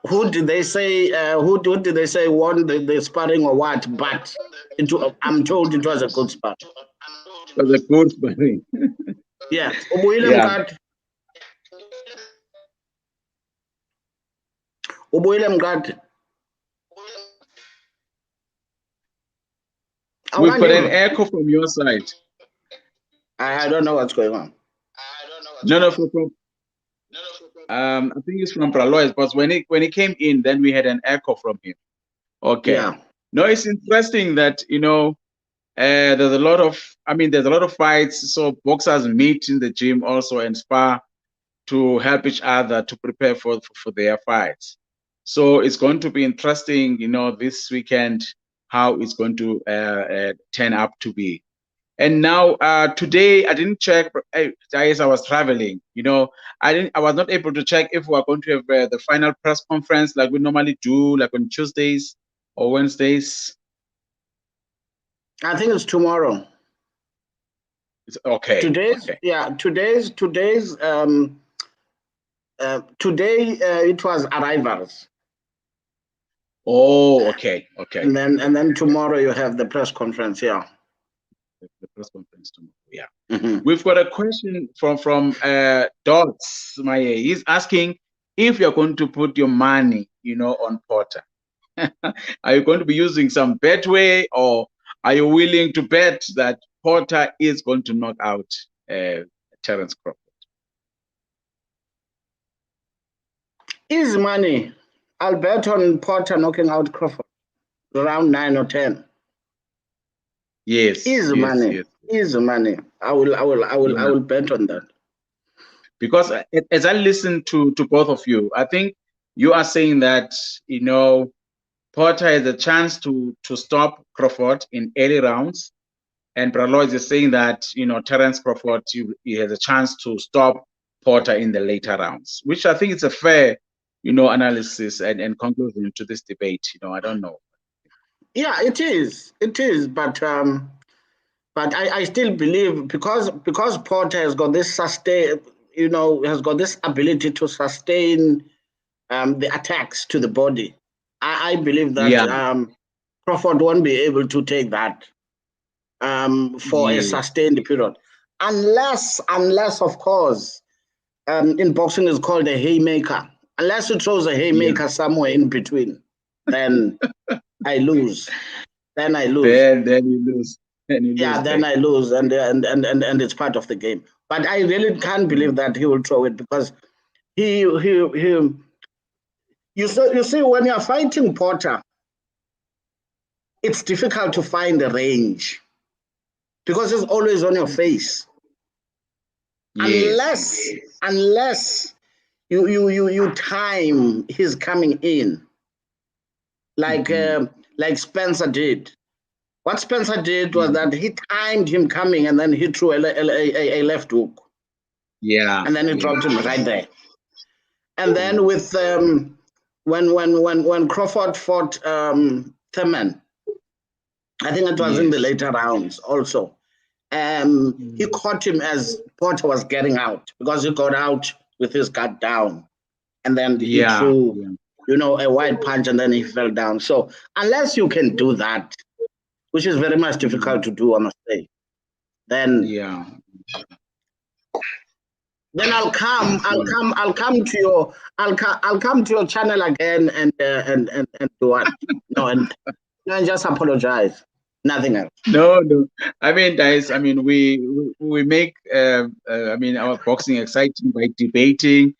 who did they say won the sparring or what, but I'm told it was a good sparring. It was a good sparring. Yeah. We've got an echo from your side. I don't know what's going on. No, I think it's from Pralois, but when he came in, then we had an echo from him. Okay. Yeah. No, it's interesting that there's a lot of fights. So boxers meet in the gym also and spar to help each other to prepare for their fights. So it's going to be interesting, this weekend how it's going to turn up to be. And now today I didn't check. As I was traveling, I was not able to check if we are going to have the final press conference like we normally do, like on Tuesdays or Wednesdays. I think it's tomorrow. It's okay. Today it was arrivals. Oh, okay. And then tomorrow you have the press conference. Yeah. The press conference tomorrow. Yeah. Mm-hmm. We've got a question from Dots. He's asking if you're going to put your money, on Porter. Are you going to be using some betway, or are you willing to bet that Porter is going to knock out Terence Crawford? Easy money. I'll bet on Porter knocking out Crawford around 9 or 10. Yes. Easy money. I will bet on that. Because as I listen to both of you, I think you are saying that Porter has a chance to stop Crawford in early rounds, and Pralois is saying that Terence Crawford he has a chance to stop Porter in the later rounds, which I think is a fair analysis and conclusion to this debate. I don't know. Yeah, it is, but I still believe because Porter has got this has got this ability to sustain the attacks to the body. I believe that Crawford won't be able to take that for a sustained period, unless of course, in boxing is called a haymaker. Unless he throws a haymaker somewhere in between, then I lose. Then I lose. Then you lose. Then I lose, and it's part of the game. But I really can't believe that he will throw it, because he you see when you're fighting Porter, it's difficult to find a range because it's always on your face. Unless you time his coming in, like Spencer did. What Spencer did was that he timed him coming, and then he threw a left hook. And then he dropped him right there. And then with when Crawford fought Thurman, I think it was in the later rounds also. He caught him as Porter was getting out, because he got out with his guard down, and then he threw, a wide punch, and then he fell down. So unless you can do that, which is very much difficult to do, I must say, then I'll come to your channel again and do what? And just apologize. Nothing else. No. I mean, guys, we make our boxing exciting by debating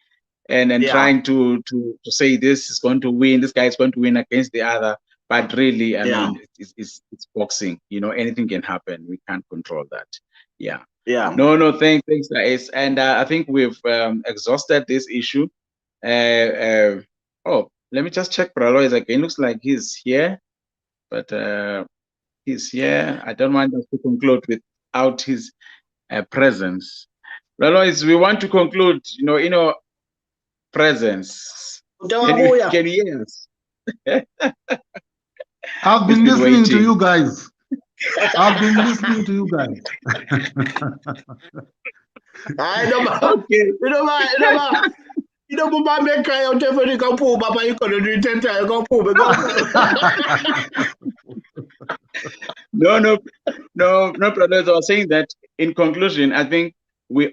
and trying to say this is going to win, this guy is going to win against the other. But really, I mean, it's boxing. Anything can happen. We can't control that. No, thanks, guys. And I think we've exhausted this issue. Let me just check Bralois again. Looks like he's here, but he's here. I don't want us to conclude without his presence. Bralois, we want to conclude, presence. Can you hear us? I've been listening to you guys. I've been listening to you guys. I know. Okay. No, brothers. I was saying that in conclusion, I think we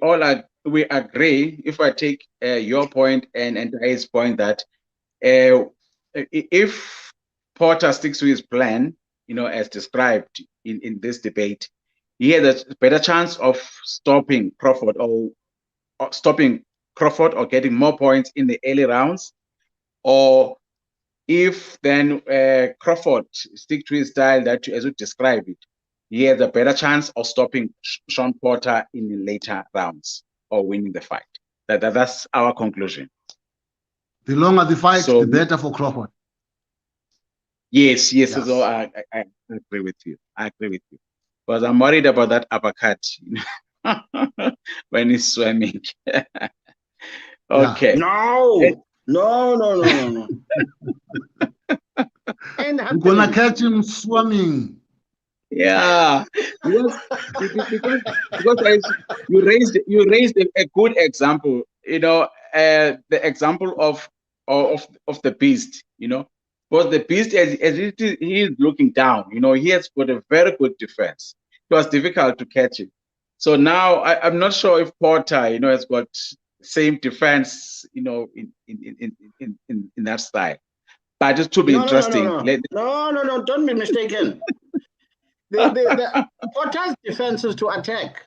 agree. If I take your point and his point, that if Porter sticks to his plan, as described in this debate, he has a better chance of stopping Crawford or getting more points in the early rounds. Or if then Crawford stick to his style, that as you describe it, he has a better chance of stopping Sean Porter in the later rounds or winning the fight. That's our conclusion. The longer the fight, the better for Crawford. Yes. So I agree with you. Because I'm worried about that uppercut when he's swimming. Okay. No. You're gonna catch him swimming. Yeah, because you raised a good example. The example of the beast. But the beast, as he is looking down, he has got a very good defense. It was difficult to catch him. So now I'm not sure if Porter, has got same defense, in that style. But it should be interesting. No, don't be mistaken. the Porter's defense is to attack.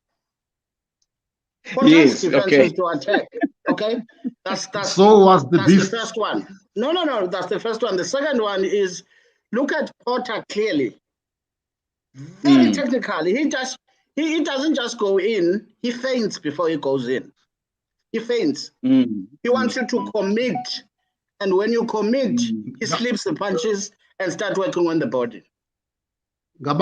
Porter's defense is to attack. Okay, that's so was the beast. The first one. No, that's the first one. The second one is, look at Porter clearly. Very technically. He doesn't just go in, he feints before he goes in. He feints. He wants you to commit. And when you commit, he slips the punches and start working on the body. When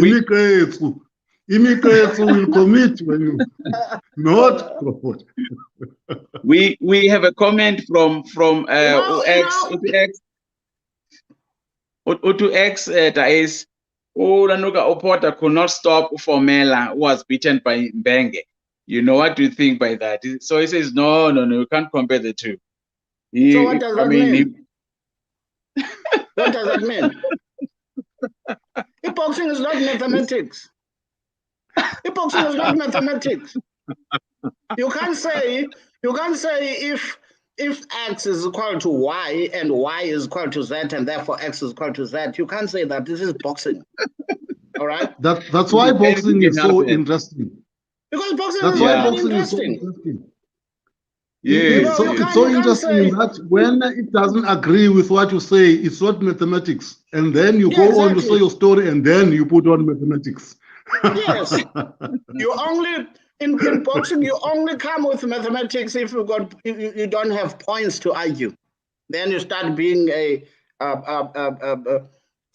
you immigrants will commit when you not Crawford. We have a comment from X Dais. Porter could not stop Formela, who was beaten by Mbenge. You know, what do you think by that? So he says, no, you can't compare the two. So what does that mean? What does that mean? Boxing is not mathematics. Boxing is not mathematics. You can't say if X is equal to Y and Y is equal to Z and therefore X is equal to Z. You can't say that. This is boxing. All right. That's why boxing is so interesting. Because boxing is very interesting. It's so interesting that when it doesn't agree with what you say, it's not mathematics. And then you go on to say your story and then you put on mathematics. Yes. You only in boxing you only come with mathematics if you don't have points to argue. Then you start being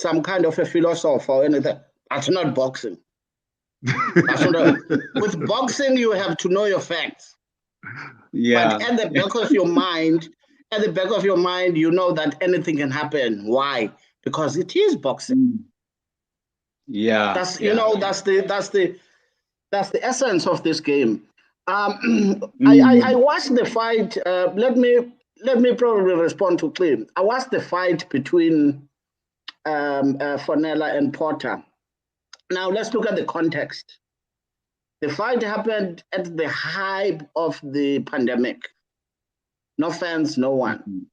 some kind of a philosopher or anything. That's not boxing. With boxing, you have to know your facts. Yeah. But at the back of your mind, you know that anything can happen. Why? Because it is boxing. Yeah. That's the essence of this game. I watched the fight. Let me probably respond to Clem. I watched the fight between Fonella and Porter. Now let's look at the context. The fight happened at the height of the pandemic. No fans, no one.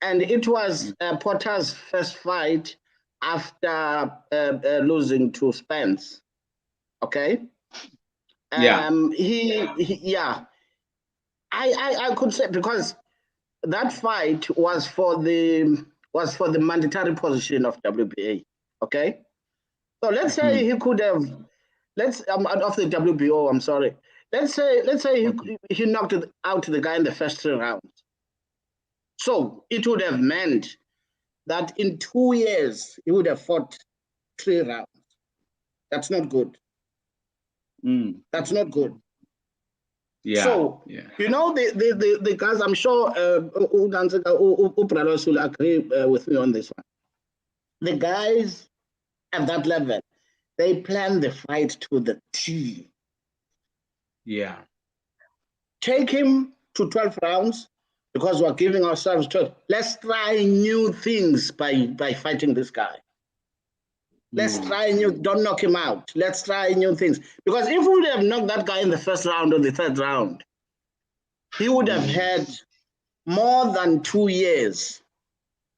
And it was Porter's first fight after losing to Spence. Okay? I could say, because that fight was for the mandatory position of WBA. Okay? So let's say he could have, of the WBO, I'm sorry. Let's say he knocked out the guy in the first 3 rounds. So it would have meant that in 2 years, he would have fought 3 rounds. That's not good. That's not good. Yeah. So, you know, the guys, I'm sure Upralos will agree with me on this one. The guys at that level, they plan the fight to the T. Yeah. Take him to 12 rounds because we're giving ourselves 12. Let's try new things by fighting this guy. Let's try don't knock him out. Let's try new things. Because if we would have knocked that guy in the first round or the 3rd round, he would have had more than 2 years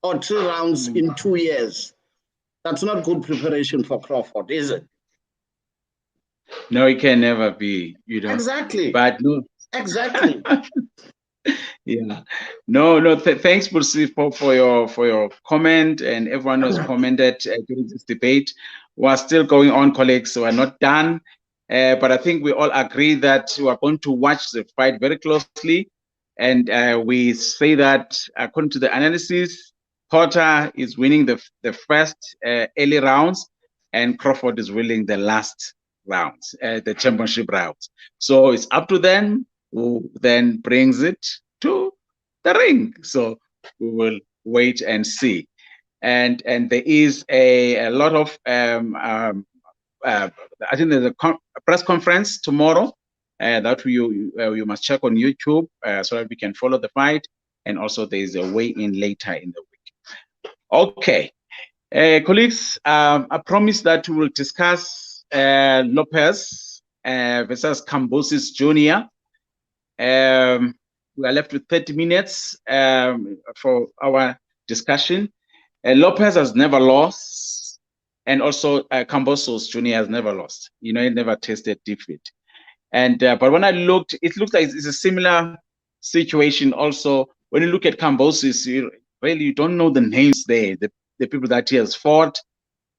or 3 rounds in 2 years. That's not good preparation for Crawford, is it? No, it can never be, you know. Exactly. But no. Exactly. Yeah. No. Thanks, Bursi, for your comment, and everyone who's commented during this debate. We're still going on, colleagues. So we're not done. But I think we all agree that we are going to watch the fight very closely. And we say that according to the analysis, Porter is winning the first early rounds, and Crawford is winning the last rounds, the championship rounds. So it's up to them who then brings it to the ring. So we will wait and see. And there is a lot of I think there's a press conference tomorrow that you must check on YouTube so that we can follow the fight. And also there is a weigh-in later in the week. Okay, colleagues, I promise that we will discuss Lopez versus Kambosos Jr. We are left with 30 minutes for our discussion. Lopez has never lost, and also Kambosos Jr. has never lost. You know, he never tasted defeat. And but when I looked, it looks like it's a similar situation. Also, when you look at Kambosos, you don't know the names there, the people that he has fought.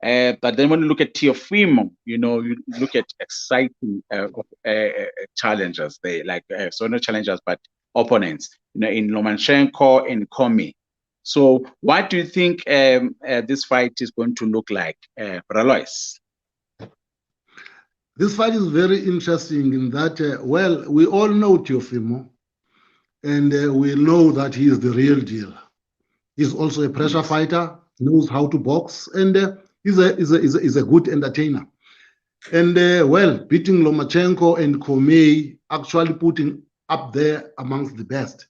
But then when you look at Teofimo, you know, you look at exciting challengers there, like so not challengers, but opponents, you know, in Lomachenko and Komi. So what do you think this fight is going to look like, Loyiso? This fight is very interesting in that, well, we all know Teofimo, and we know that he is the real deal. He's also a pressure fighter, knows how to box, and he's a good entertainer. And well, beating Lomachenko and Comey, actually putting up there amongst the best.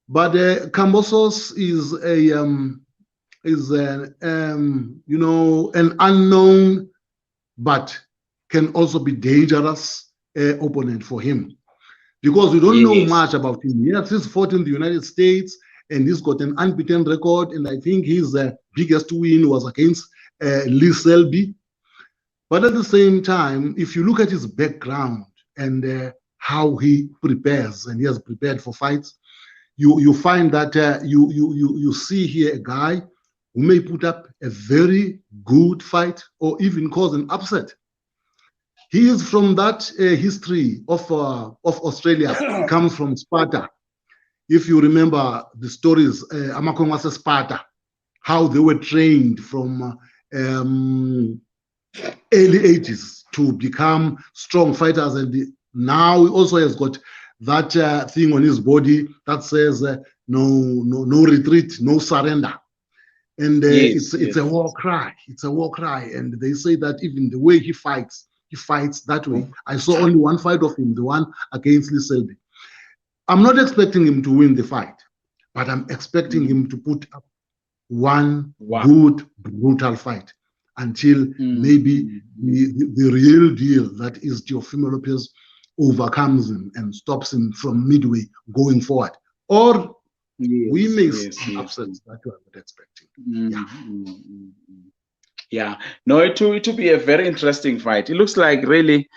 But Kambosos is you know, an unknown but can also be dangerous opponent for him, because we don't know much about him. Yes, he's fought in the United States and he's got an unbeaten record, and I think his biggest win was against Lee Selby. But at the same time, if you look at his background and how he prepares, and he has prepared for fights, you find that you see here a guy who may put up a very good fight or even cause an upset. He is from that history of Australia. He comes from Sparta. If you remember the stories, Amakongwase Sparta, how they were trained from early ages to become strong fighters, and now he also has got that thing on his body that says no retreat, no surrender. And it's a war cry. It's a war cry. And they say that even the way he fights that way. I saw only one fight of him, the one against Lee Selby. I'm not expecting him to win the fight, but I'm expecting him to put up one good, brutal fight until maybe the real deal, that is Teofimo Lopez, overcomes him and stops him from midway going forward. Or we may see upsets that we are not expecting. Yeah, no, it will be a very interesting fight. It looks like really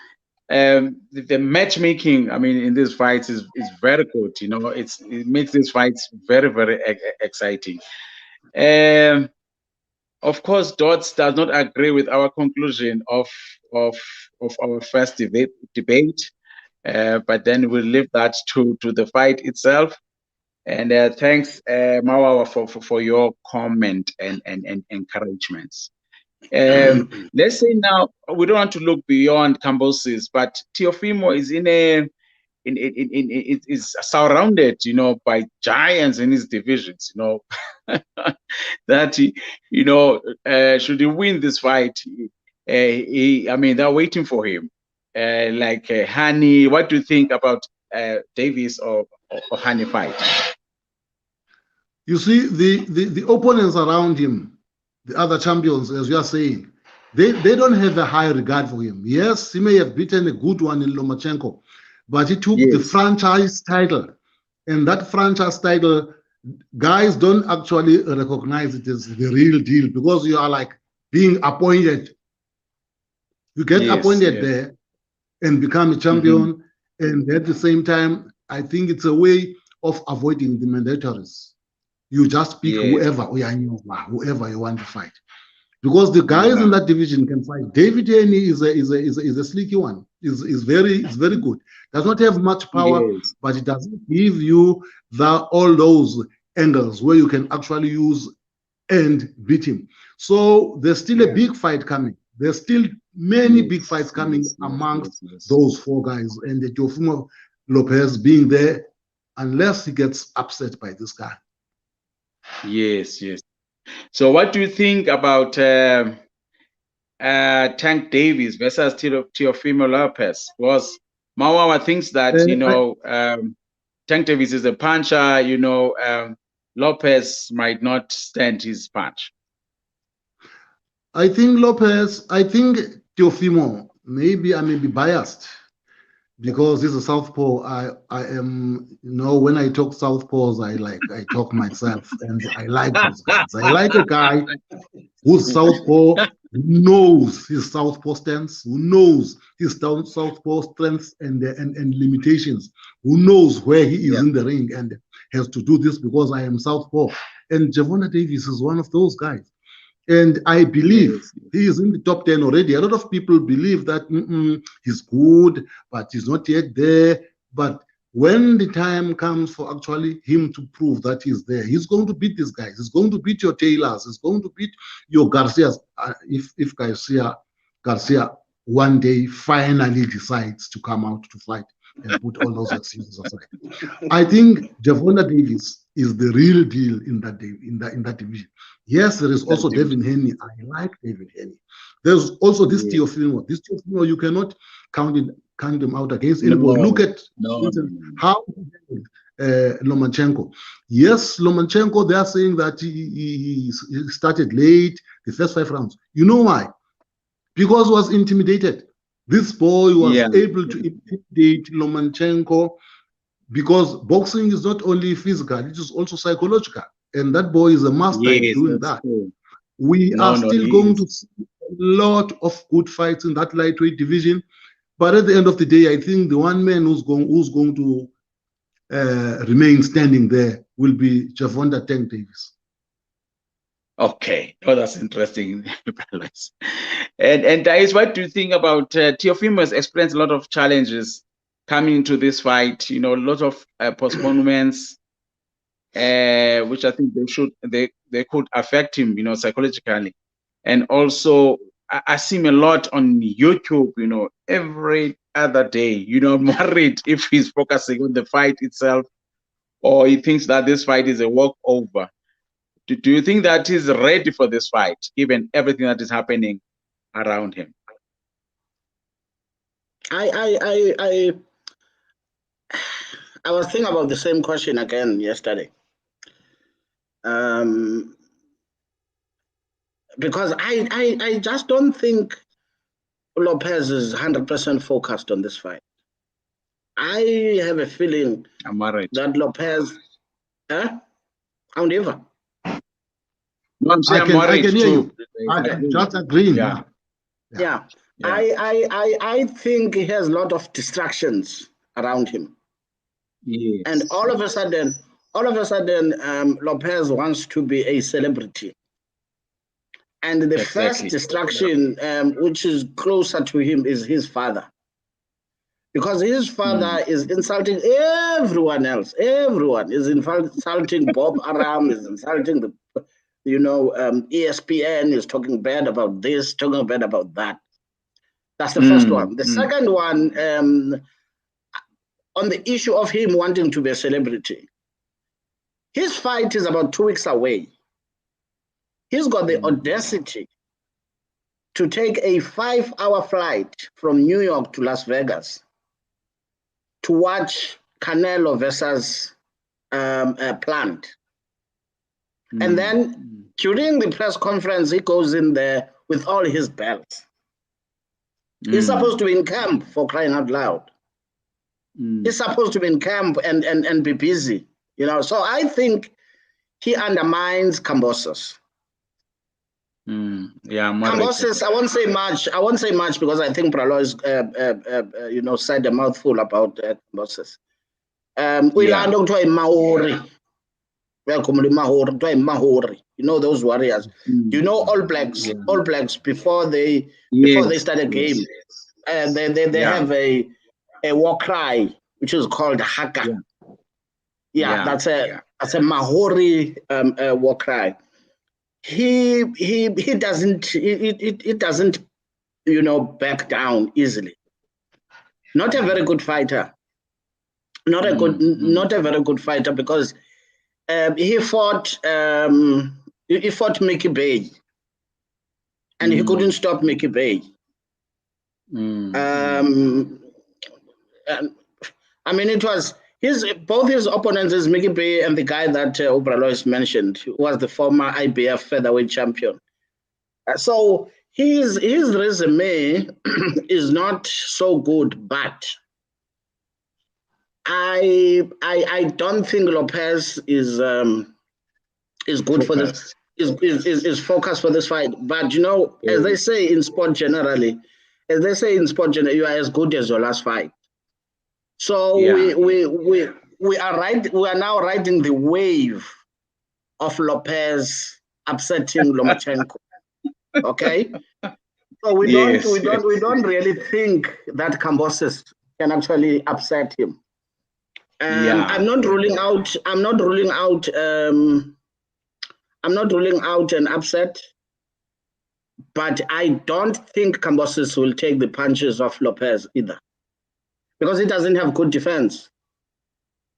the matchmaking, I mean, in these fights is very good. You know, it makes these fights very, very exciting. Of course, Dots does not agree with our conclusion of our first debate, but then we'll leave that to the fight itself. And thanks, Mawawa, for your comment and encouragements. Let's say now we don't want to look beyond Kambosos, but Teofimo is is surrounded, you know, by giants in his divisions. You know, that you know, should he win this fight, I mean, they're waiting for him. Like Hani, what do you think about Davis or Hani fight? You see, the opponents around him, the other champions, as you are saying, they don't have a high regard for him. Yes, he may have beaten a good one in Lomachenko, but he took the franchise title. And that franchise title, guys don't actually recognize it as the real deal, because you are like being appointed. You get appointed there and become a champion. And at the same time, I think it's a way of avoiding the mandatories. You just pick whoever you want to fight, because the guys in that division can fight. David Haney is a sneaky one. Is very good. Does not have much power, but it doesn't give you all those angles where you can actually use and beat him. So there's still a big fight coming. There's still many big fights coming amongst those four guys, and the Teofimo Lopez being there, unless he gets upset by this guy. Yes. So what do you think about Tank Davis versus Teofimo Lopez? Was Mawawa thinks that, you know, Tank Davis is a puncher, you know, Lopez might not stand his punch. I think Teofimo, maybe I may be biased, because he's a southpaw. I am, you know, when I talk southpaws, I talk myself, and I like those guys. I like a guy who's southpaw, who knows his southpaw stance, who knows his southpaw strengths and limitations, who knows where he is in the ring and has to do this because I am southpaw. And Javona Davis is one of those guys. And I believe he is in the top 10 already. A lot of people believe that he's good, but he's not yet there. But when the time comes for actually him to prove that he's there, he's going to beat these guys. He's going to beat your Taylors. He's going to beat your Garcias. If Garcia one day finally decides to come out to fight. and put all those excuses aside. I think Javonda Davis is the real deal in that division. Yes, there is also Devin Haney. I like Devin Haney. There's also this Teofimo. This Teofimo, you cannot count him out against anybody. Look at how Lomachenko. Yes, Lomachenko, they are saying that he started late, the first 5 rounds. You know why? Because he was intimidated. This boy was able to intimidate Lomachenko, because boxing is not only physical, it is also psychological. And that boy is a master at doing that. True. We are still going to see a lot of good fights in that lightweight division. But at the end of the day, I think the one man who's going to remain standing there will be Javonda Tank Davis. Okay, oh, that's interesting. And Dice, what do you think about Teofimo has experienced a lot of challenges coming into this fight? You know, a lot of postponements, which I think they could affect him, you know, psychologically. And also, I see him a lot on YouTube, you know, every other day, you know, worried if he's focusing on the fight itself, or he thinks that this fight is a walkover. Do you think that he's ready for this fight, given everything that is happening around him? I was thinking about the same question again yesterday. Because I just don't think Lopez is 100% focused on this fight. I have a feeling that Lopez, however. No, I can hear you. I just agree. Yeah. I think he has a lot of distractions around him. Yes. And all of a sudden, Lopez wants to be a celebrity. And the first distraction, which is closer to him, is his father. Because his father is insulting everyone else. Everyone is insulting Bob Aram, is insulting the, ESPN is talking bad about this, talking bad about that. That's the first one. The second one, on the issue of him wanting to be a celebrity, his fight is about 2 weeks away. He's got the audacity to take a 5-hour flight from New York to Las Vegas to watch Canelo versus Plant. And then during the press conference, he goes in there with all his belts. He's supposed to be in camp, for crying out loud. He's supposed to be in camp and be busy, you know. So I think he undermines Kambosos. Kambosos, I won't say much because I think Pralois, said a mouthful about Kambosos. We land on to a Maori. Welcome to Maori. You know those warriors. You know All Blacks. All Blacks before they start a game, they have a war cry which is called haka. That's a Maori war cry. He doesn't back down easily. Not a very good fighter. Not a very good fighter, because he fought Mickey Bay, and he couldn't stop Mickey Bay. It was both his opponents is Mickey Bay and the guy that Obralois mentioned, who was the former IBF featherweight champion. So his resume is not so good, but I don't think Lopez is good for this. Is focused for this fight. But as they say in sport generally, you are as good as your last fight. So we are now riding the wave of Lopez upsetting Lomachenko. Okay, so we don't really think that Kambosos can actually upset him. I'm not ruling out an upset, but I don't think Kambosos will take the punches of Lopez either. because he doesn't have good defense.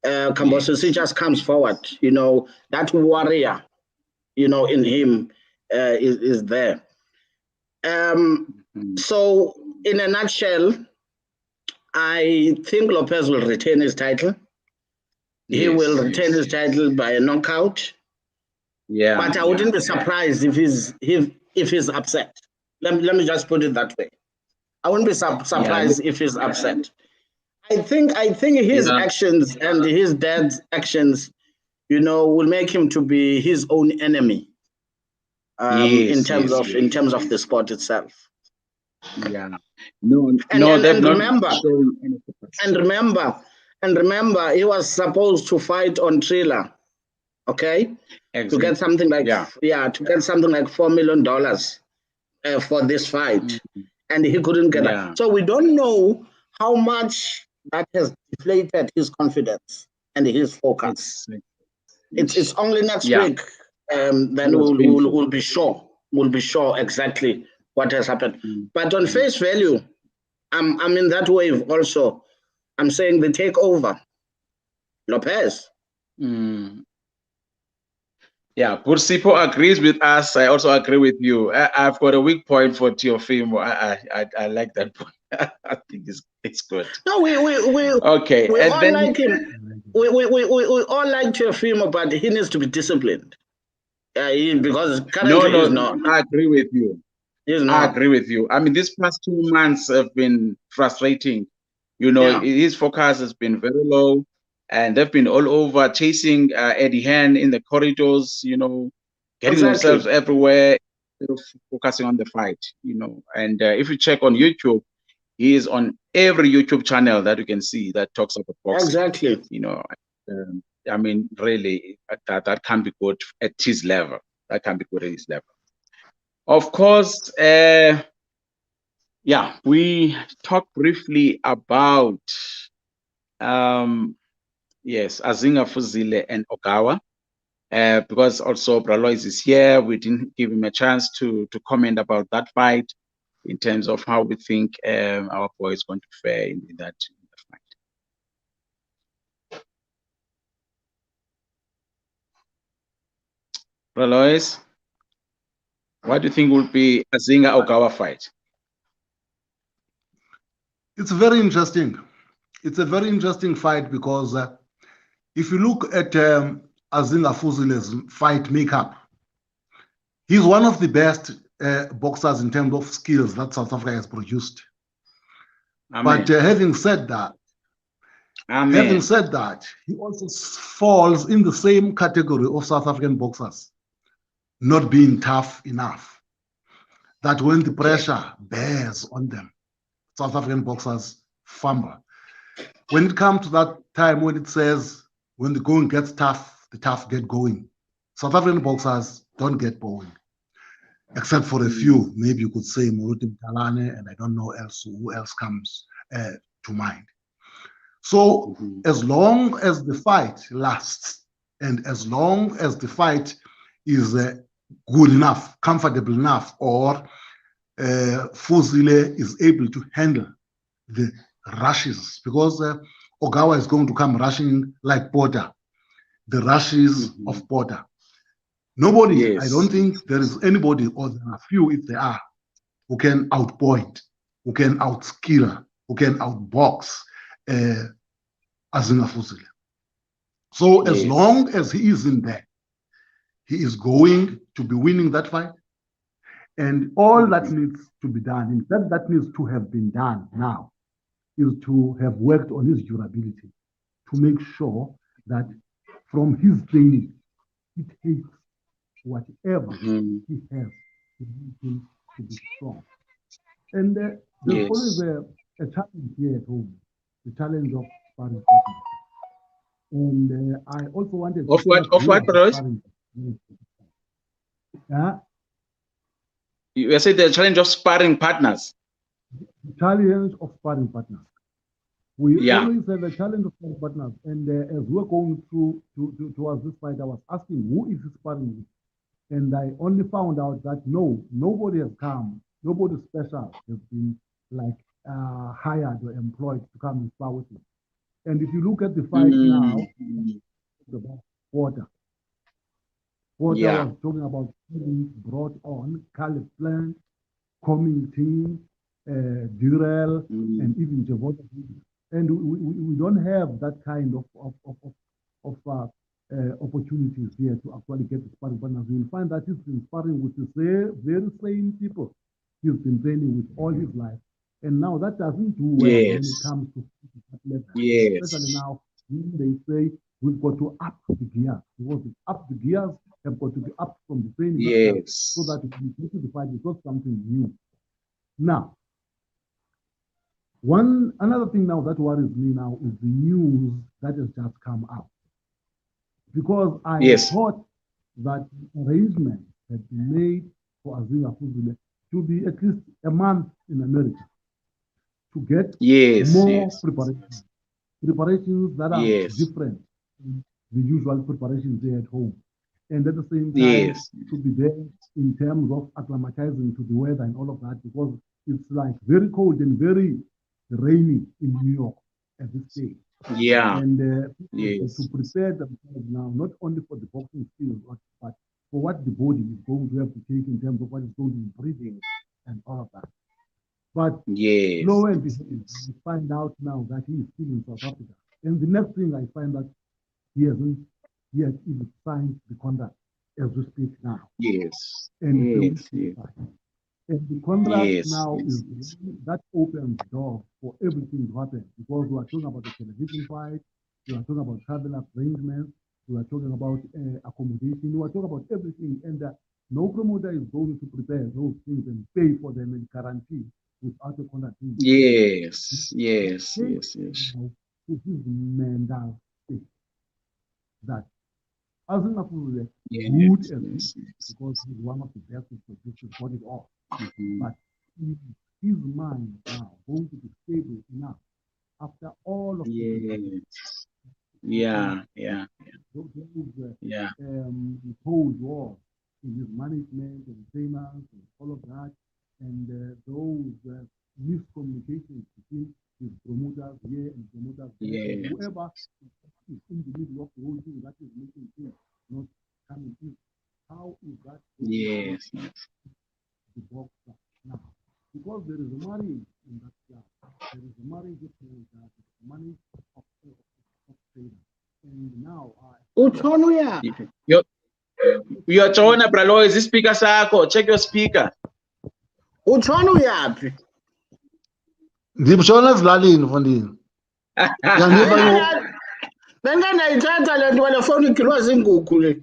Kambosos, he just comes forward. That warrior, in him is there. So, in a nutshell, I think Lopez will retain his title. He will retain his title by a knockout. Yeah. But I wouldn't be surprised if he's upset. Let me just put it that way. I wouldn't be surprised if he's upset. I think his actions and his dad's actions, will make him to be his own enemy. In terms of the sport itself. Yeah. No, and remember, he was supposed to fight on Thriller, okay? Exactly. To get something like to get something like $4 million for this fight, and he couldn't get that. So we don't know how much that has deflated his confidence and his focus. It's only next week. Then we'll be sure. We'll be sure exactly what has happened. But on face value, I'm in that wave also. I'm saying the takeover, Lopez. Yeah, Pursipo agrees with us. I also agree with you. I've got a weak point for Teofimo. I like that point. I think it's good. No, we okay. We all like him. We all like Teofimo, but he needs to be disciplined. Because currently he's not. I agree with you. I agree with you. I mean, these past 2 months have been frustrating. His focus has been very low, and they've been all over chasing Eddie Hearn in the corridors, getting themselves everywhere, focusing on the fight, And if you check on YouTube, he is on every YouTube channel that you can see that talks about boxing. Exactly. I mean, really, that can be good at his level. That can be good at his level. Of course, we talked briefly about, Azinga Fuzile and Ogawa, because also Loyiso is here. We didn't give him a chance to comment about that fight in terms of how we think our boy is going to fare in that fight. Loyiso, what do you think will be a Azinga Ogawa fight? It's very interesting. It's a very interesting fight because if you look at Azinga Fuzile's fight makeup, he's one of the best boxers in terms of skills that South Africa has produced. Amen. But having said that, he also falls in the same category of South African boxers, not being tough enough. That when the pressure bears on them, South African boxers fumble. When it comes to that time when it says, when the going gets tough, the tough get going, South African boxers don't get going, except for a few. Maybe you could say Moruti Mtalane, and I don't know who else comes to mind. So as long as the fight lasts, and as long as the fight is good enough, comfortable enough, or Fuzile is able to handle the rushes, because Ogawa is going to come rushing like Porter, the rushes of Porter. Nobody, I don't think there is anybody, or there are few if there are, who can outpoint, who can outskill, who can outbox Azinga Fuzile. So as long as he is in there, he is going to be winning that fight. And all that needs to be done, in fact, that needs to have been done now, is to have worked on his durability, to make sure that from his training, he takes whatever he has to make him to be strong. And there's always a challenge here at home, the challenge of sparring partners. And I also wanted to... Of what, brothers? You said the challenge of sparring partners. The challenge of sparring partners. We always have a challenge of sparring partners. And as we're going through towards this fight, I was asking, who is he sparring with? And I only found out that nobody has come, nobody special has been like hired or employed to come and spar with him. And if you look at the fight now, the Porter was talking about having brought on Caleb Plant, Comington, Durrell, and even Javota. And we don't have that kind of opportunities here to actually get the sparring partners. You'll find that he's been sparring with the very same people he's been training with all his life. And now that doesn't do well when it comes to that level. Especially now when they say we've got to up the gears. Because up the gears have got to be up from the training so that we can get to the fight. It's not something new. Now, another thing now that worries me now is the news that has just come out. Because I thought that arrangement had been made for Azinga to be at least a month in America to get more preparations that are different from the usual preparations there at home. And at the same time, to be there in terms of acclimatizing to the weather and all of that, because it's like very cold and very rainy in New York at this stage. And to prepare themselves now, not only for the boxing skills, but for what the body is going to have to take in terms of what is going to be breathing and all of that. But lo and behold, we find out now that he is still in South Africa. And the next thing I find that he hasn't yet even signed the contract as we speak now. And the contract now is that opens the door for everything to happen, because we are talking about the television fight, we are talking about travel arrangements, we are talking about accommodation, we are talking about everything, and no promoter is going to prepare those things and pay for them and guarantee without a contract. Yes. This is mental state that Azinga good as because he's one of the best producers, got it all. But his mind now going to be stable enough after all of Cold War in his management and trainers and all of that, and those miscommunications between his promoters here and promoters there, and whoever is in the middle of the whole thing that is making things not coming in. How is that the boxer now? Because there is a marriage in that club. There is a marriage of money of trader. And now you're trying to bralo is speaker sako. Check your speaker. Utshwana uyaphi? Ndimshona ezilalini mfondini. Bengandayithatha le nto wale foni igilwa ziingugu le.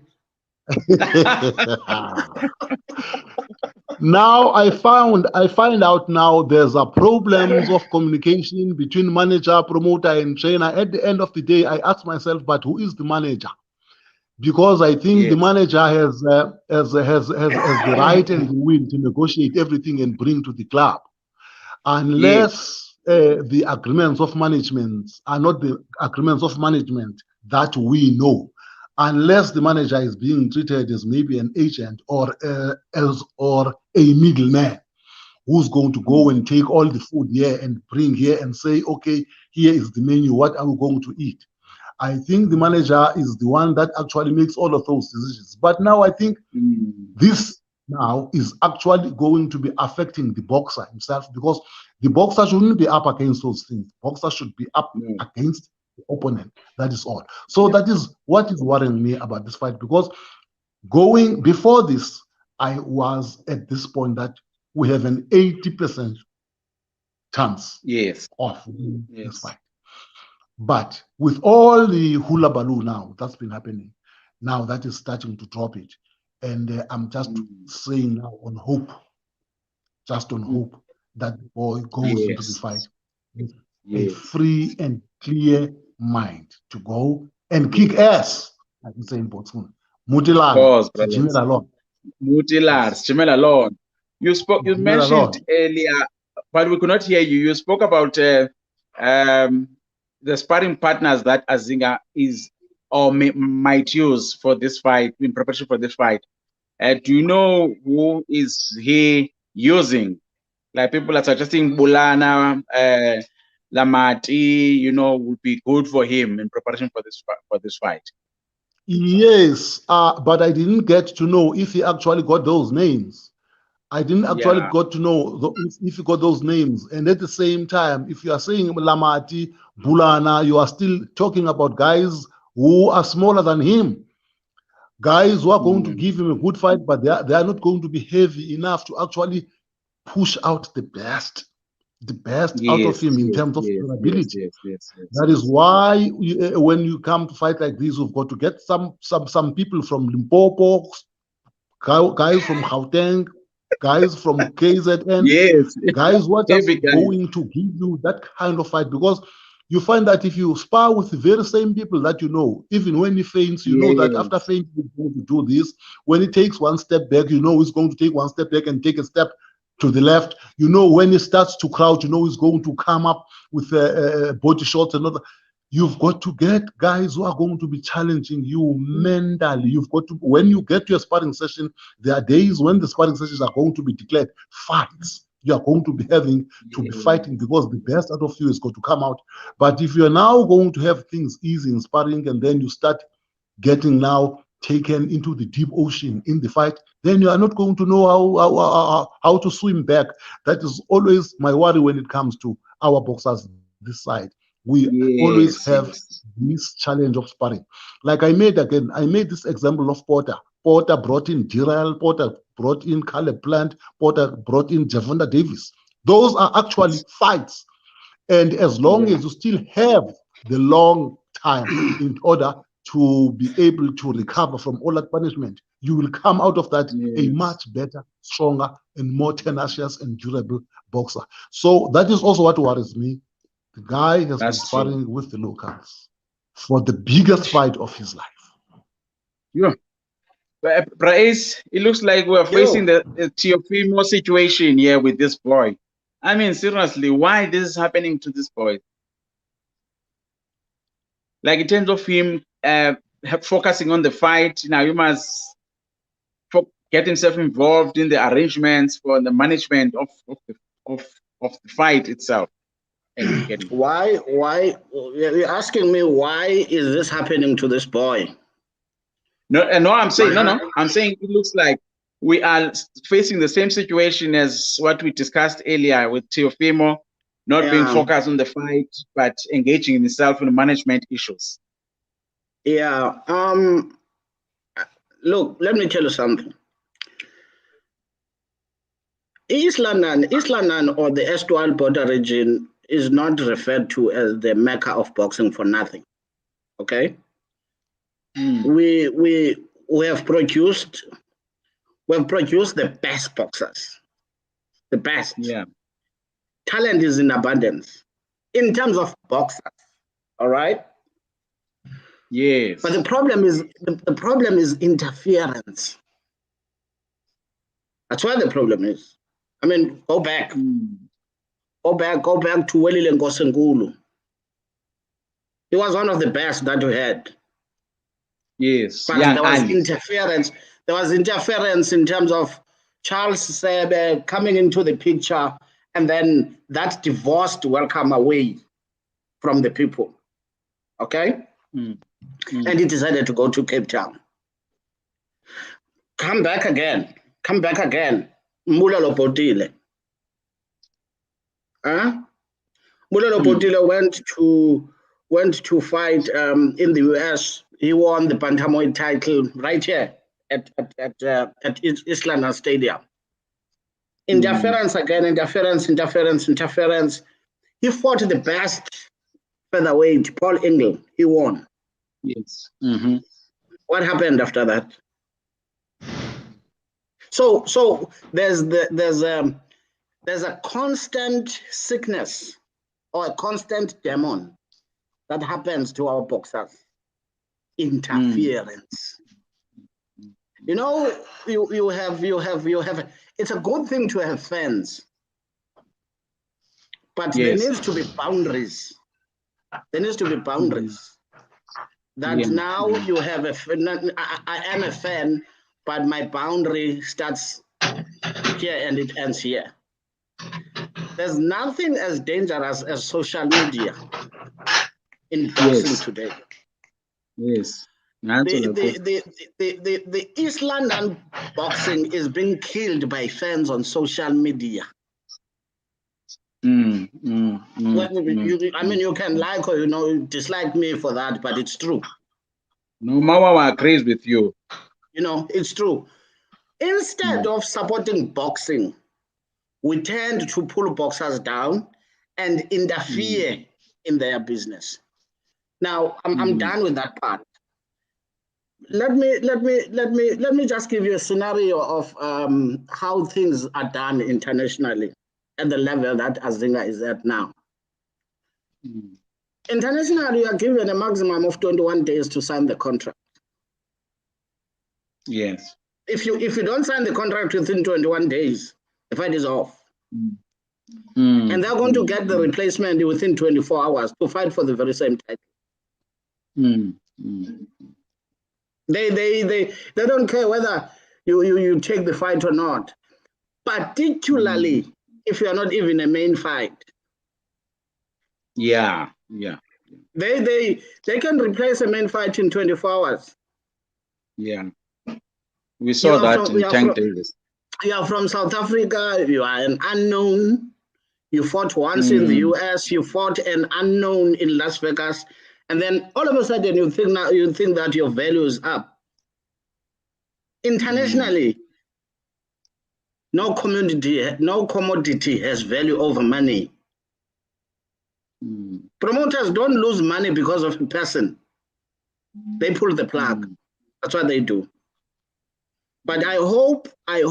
Now I find out now there's a problems of communication between manager, promoter, and trainer. At the end of the day, I ask myself, but who is the manager? Because I think the manager has the right and the will to negotiate everything and bring to the club, unless the agreements of management are not the agreements of management that we know. Unless the manager is being treated as maybe an agent or a middleman who's going to go and take all the food here and bring here and say, okay, here is the menu, what are we going to eat? I think the manager is the one that actually makes all of those decisions. But now I think this now is actually going to be affecting the boxer himself, because the boxer shouldn't be up against those things. The boxer should be up against the opponent. That is all. So that is what is worrying me about this fight, because going before this, I was at this point that we have an 80% chance of winning this fight. But with all the hula baloo now that's been happening, now that is starting to drop it. And I'm just saying now on hope, just on hope that the boy goes into the fight with a free and clear mind to go and kick ass, like we say in Botswana. Mutilar, Jimel alone. You mentioned earlier, but we could not hear you. You spoke about the sparring partners that Azinga is or might use for this fight, in preparation for this fight. Do you know who is he using? Like people are suggesting Bulana, Lamati, would be good for him in preparation for this fight. Yes, but I didn't get to know if he actually got those names. I didn't actually got to know if he got those names. And at the same time, if you are saying Lamati, Bulana, you are still talking about guys who are smaller than him. Guys who are going to give him a good fight, but they are not going to be heavy enough to actually push out the best out of him in terms of durability. That is why when you come to fight like this, we've got to get some people from Limpopo, guys from Gauteng, guys from KZN, guys who are just going to give you that kind of fight, because you find that if you spar with the very same people that you know, even when he faints, you know that after fainting, he's going to do this. When he takes one step back, you know he's going to take one step back and take a step to the left. You know when he starts to crouch, you know he's going to come up with body shots and other. You've got to get guys who are going to be challenging you mentally. You've got to, when you get to your sparring session, there are days when the sparring sessions are going to be declared fights. You are going to be having to be fighting because the best out of you is going to come out. But if you're now going to have things easy in sparring and then you start getting now taken into the deep ocean in the fight, then you are not going to know how to swim back. That is always my worry when it comes to our boxers this side. We always have this challenge of sparring. Like I made this example of Porter. Porter brought in Dirrell, Porter brought in Caleb Plant, Porter brought in Javonda Davis. Those are actually fights. And as long as you still have the long time in order to be able to recover from all that punishment, you will come out of that a much better, stronger, and more tenacious and durable boxer. So that is also what worries me. The guy has been sparring with the locals for the biggest fight of his life. Yeah. Praise, it looks like we're facing the Teofimo situation here with this boy. I mean, seriously, why this is happening to this boy? Like in terms of him focusing on the fight, now you must get himself involved in the arrangements for the management of the fight itself. Why you're asking me why is this happening to this boy? No, I'm saying I'm saying it looks like we are facing the same situation as what we discussed earlier with Teofimo not being focused on the fight but engaging himself in management issues. Look, let me tell you something. East London or the erstwhile border region is not referred to as the Mecca of boxing for nothing. Okay? We have produced the best boxers. The best. Yeah. Talent is in abundance in terms of boxers. All right? Yes. But the problem is interference. That's where the problem is. I mean, go back. Go back to Welile Nkosengulu. He was one of the best that we had. Yes. But there was interference. There was interference in terms of Charles Sebe coming into the picture, and then that divorced welcome away from the people. Okay? And he decided to go to Cape Town. Come back again. Mbula Lopotile. Mbula Lopotile went to fight in the US. He won the bantamweight title right here at East London Stadium. Interference again, interference. He fought the best featherweight, Paul Ingle. He won. Yes. What happened after that? So there's a constant sickness or a constant demon that happens to our boxers. Interference. You know, you have. It's a good thing to have fans, but there needs to be boundaries. That now you have I am a fan, but my boundary starts here and it ends here. There's nothing as dangerous as social media in boxing today. Yes. The East London boxing is being killed by fans on social media. I mean, you can like or dislike me for that, but it's true. No, Mama agrees with you. It's true. Instead of supporting boxing, we tend to pull boxers down and interfere in their business. Now, I'm done with that part. Let me just give you a scenario of how things are done internationally at the level that Azinga is at now. Internationally, you are given a maximum of 21 days to sign the contract. Yes. If you don't sign the contract within 21 days, the fight is off. And they're going to get the replacement within 24 hours to fight for the very same title. They don't care whether you take the fight or not, particularly if you are not even a main fight. Yeah. They can replace a main fight in 24 hours. Yeah. We saw that in Tank Davis. You are from South Africa, you are an unknown. You fought once in the US, you fought an unknown in Las Vegas, and then all of a sudden you think that your value is up. Internationally, no commodity has value over money. Promoters don't lose money because of a person. They pull the plug. That's what they do. But I hope that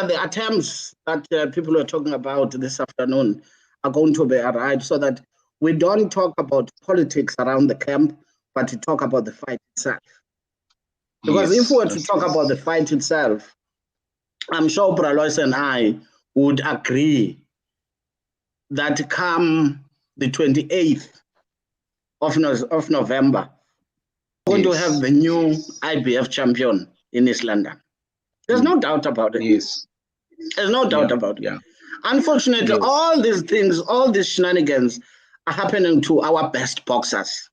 the attempts that people are talking about this afternoon are going to be arrived, so that we don't talk about politics around the camp, but to talk about the fight itself. Because if we were to talk about the fight itself, I'm sure Loyiso and I would agree that come the 28th of November, we're going to have the new IBF champion in East London. There's no doubt about it. Yes. There's no doubt about it. Yeah. Unfortunately, all these things, all these shenanigans are happening to our best boxers.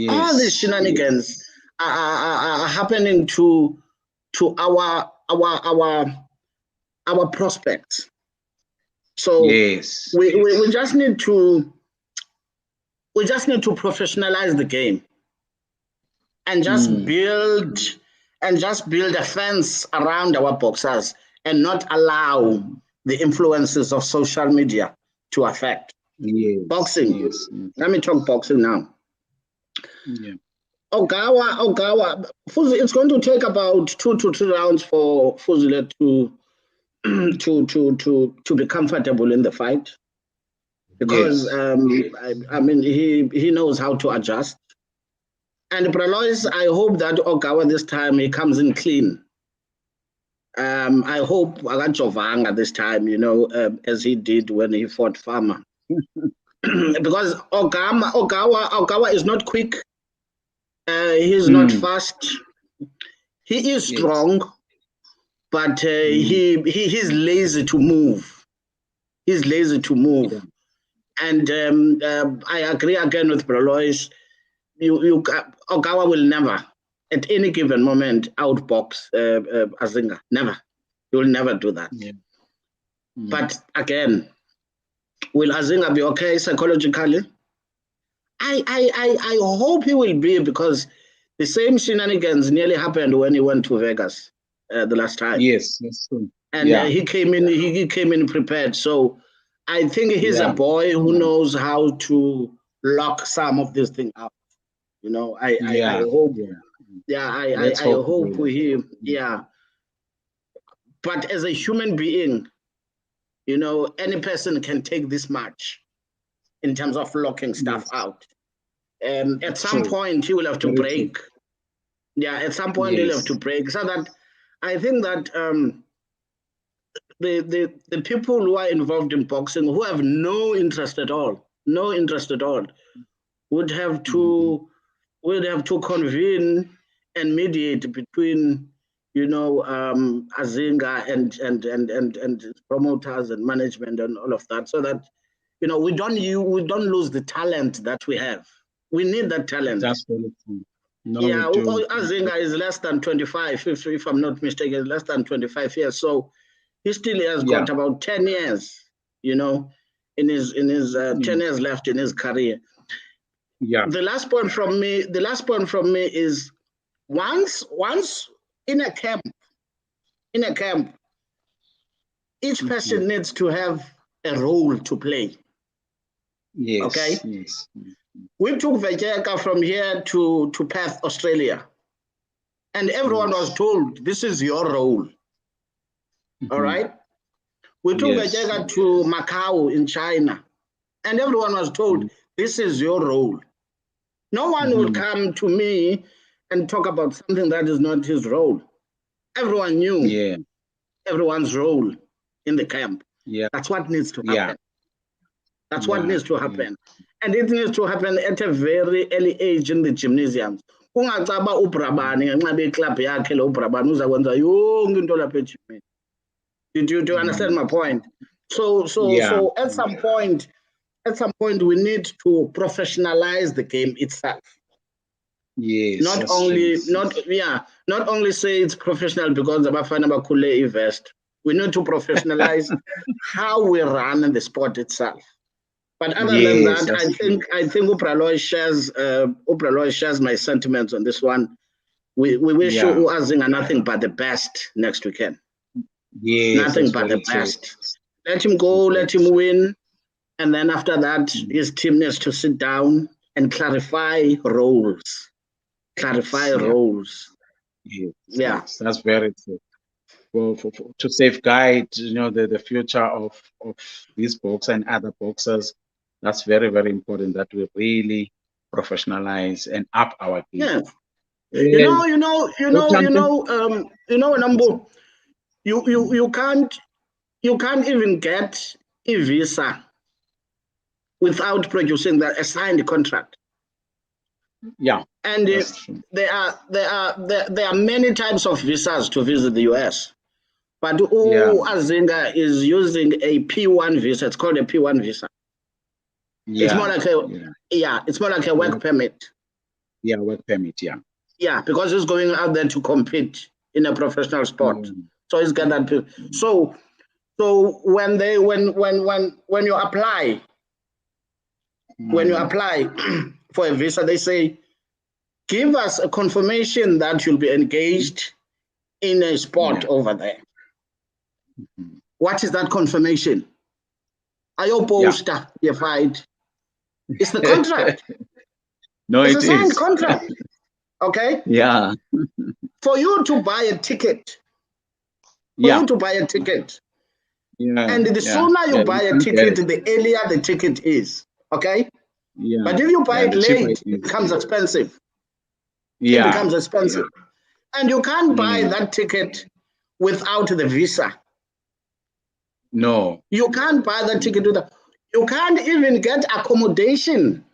All these shenanigans are happening to our prospects. So we just need to professionalize the game and just build a fence around our boxers and not allow the influences of social media to affect boxing. Let me talk boxing now. Ogawa, it's going to take about 2 to 3 rounds for Fuzile to be comfortable in the fight, because I mean he knows how to adjust. And Loyiso, I hope that Ogawa this time he comes in clean. I hope Agachovanga this time, as he did when he fought Farmer. Because Ogawa is not quick. He's not fast. He is strong, but he's lazy to move. He's lazy to move. And I agree again with Loyiso. Ogawa will never, at any given moment, outbox Azinga. Never. He will never do that. But again, will Azinga be okay psychologically? I hope he will be, because the same shenanigans nearly happened when he went to Vegas the last time. Yes, that's true. And he came in prepared. So I think he's a boy who knows how to lock some of this thing up. I hope. I hope he. But as a human being, any person can take this much in terms of locking stuff out. At some point, he will have to break. At some point, he'll have to break. So that I think that the people who are involved in boxing, who have no interest at all, would have to convene and mediate between, Azinga and promoters and management and all of that, so that we don't lose the talent that we have. We need that talent. That's really true. No, yeah, we do. Azinga is less than 25, if I'm not mistaken, less than 25 years. So he still has got about 10 years, in his 10 years left in his career. Yeah. The last point from me is once in a camp, each person needs to have a role to play. Yes. Okay. Yes. We took Vejeka from here to Perth, Australia, and everyone was told, this is your role. All right. We took Vejeka to Macau in China, and everyone was told, this is your role. No one will come to me and talk about something that is not his role. Everyone knew everyone's role in the camp. Yeah. That's what needs to happen. That's what needs to happen. And it needs to happen at a very early age in the gymnasiums. Ungacaba uBrabani ngenxa beclub yakhe lo uBrabani uzakwenza yonke into lapha ejimini. Do you understand my point? So at some point we need to professionalize the game itself. Yes. Not only say it's professional because Abafana Bakule vest. We need to professionalize how we run the sport itself. But other than that, I think Upraloy shares my sentiments on this one. We wish Azinga nothing but the best next weekend. Yes, nothing but the best. Let him go, let him win, and then after that, his team needs to sit down and clarify roles. Yes, that's very true. Well, to safeguard, the future of these boxers and other boxers, that's very, very important that we really professionalize and up our game. Yeah. Nambu, you can't even get a visa without producing a signed contract. Yeah. And there are many types of visas to visit the US. But Azinga is using a P1 visa. It's called a P1 visa. Yeah. It's more like it's more like a work permit. Yeah, work permit, Yeah, because he's going out there to compete in a professional sport. So he's got that. So when you apply, for a visa, they say, give us a confirmation that you'll be engaged in a sport over there. What is that confirmation? Are you poster you fight? It's the contract. No, it's a signed contract. Okay? Yeah. For you to buy a ticket. And the sooner you buy a ticket, the earlier the ticket is. Okay? Yeah. But if you buy it late, it becomes expensive. It becomes expensive. And you can't buy that ticket without the visa. No. You can't buy that ticket you can't even get accommodation.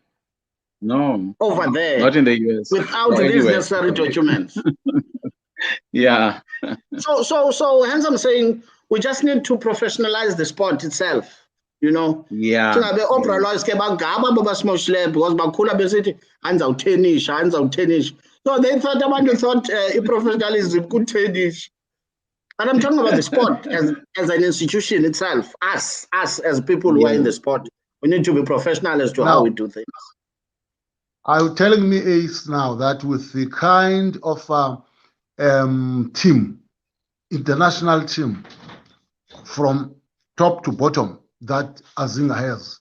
No. Over there. Not in the US. Without these necessary documents. Yeah. So hence I'm saying we just need to professionalize the sport itself. Yeah. So they thought professionalism good tennis. And I'm talking about the sport as an institution itself. Us as people who are in the sport, we need to be professional as to how we do things. Are you telling me, Ace, now that with the kind of team, international team, from top to bottom that Azinga has,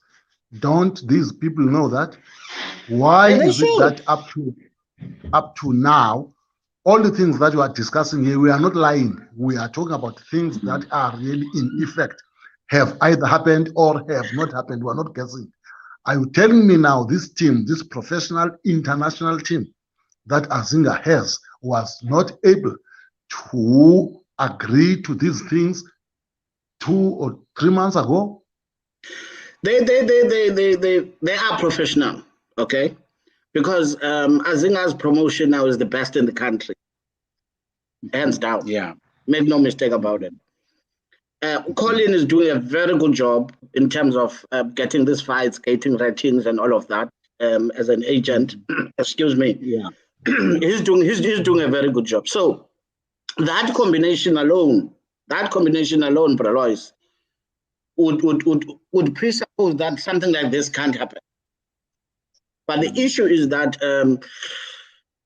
don't these people know that? Why is it that up to now, all the things that we are discussing here, we are not lying. We are talking about things that are really in effect, have either happened or have not happened. We are not guessing. Are you telling me now this team, this professional international team that Azinga has, was not able to agree to these things 2 or 3 months ago? They are professional, okay? because Azinga's promotion now is the best in the country, hands down. Yeah. Make no mistake about it. Colin is doing a very good job in terms of getting these fights, getting ratings, and all of that. As an agent, excuse me. Yeah. he's doing a very good job. So that combination alone, Bro Lois, would presuppose that something like this can't happen. But the issue is that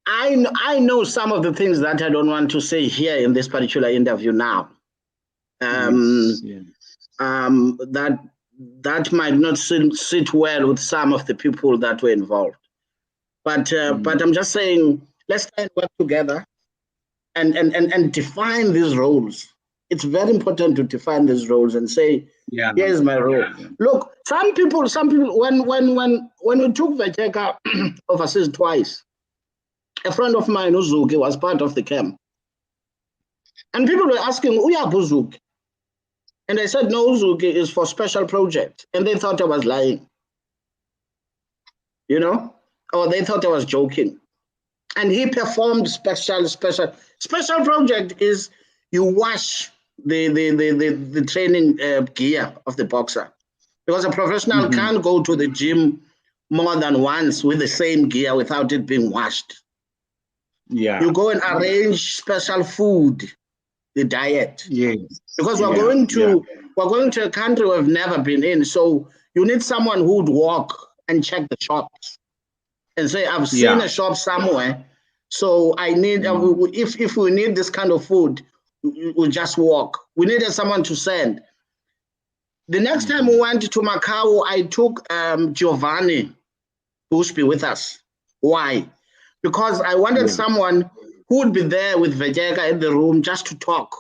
I know some of the things that I don't want to say here in this particular interview now. That might not sit well with some of the people that were involved. But I'm just saying, let's try and work together and define these roles. It's very important to define these roles and say, here's my role. Yeah. Look, some people, when we took Vecheka overseas twice, a friend of mine, Uzuki, was part of the camp. And people were asking, Uya Uzuki? And I said, no, Uzuki is for special projects. And they thought I was lying. You know? Or they thought I was joking. And he performed special project is you wash the training gear of the boxer. Because a professional can't go to the gym more than once with the same gear without it being washed. Yeah. You go and arrange special food, the diet. Yes. Because we're going to a country we've never been in. So you need someone who would walk and check the shops and say, I've seen a shop somewhere. So I need, if we need this kind of food, we'll just walk. We needed someone to send. The next time we went to Macau, I took Giovanni Bushby with us. Why? Because I wanted someone who would be there with Vecheka in the room just to talk,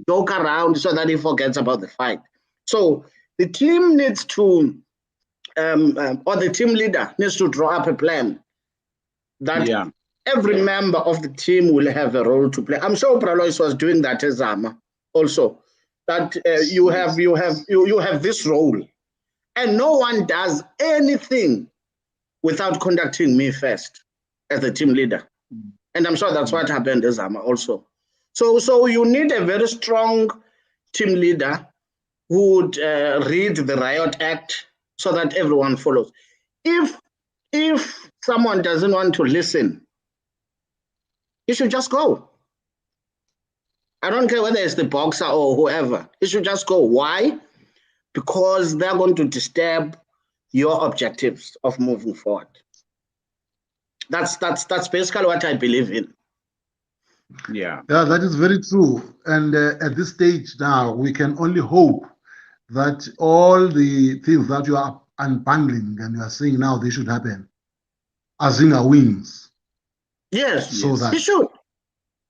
joke around so that he forgets about the fight. So the team needs to, or the team leader needs to draw up a plan that every member of the team will have a role to play. I'm sure Loyiso was doing that as Zama also, that you have this role, and no one does anything without contacting me first as the team leader. And I'm sure that's what happened as Zama also. So you need a very strong team leader who would read the Riot Act so that everyone follows. If someone doesn't want to listen, he should just go. I don't care whether it's the boxer or whoever. He should just go. Why? Because they're going to disturb your objectives of moving forward. That's basically what I believe in. Yeah, that is very true. And at this stage now, we can only hope that all the things that you are unbundling and you are saying now they should happen, Azinga wins. Yes, so that he should.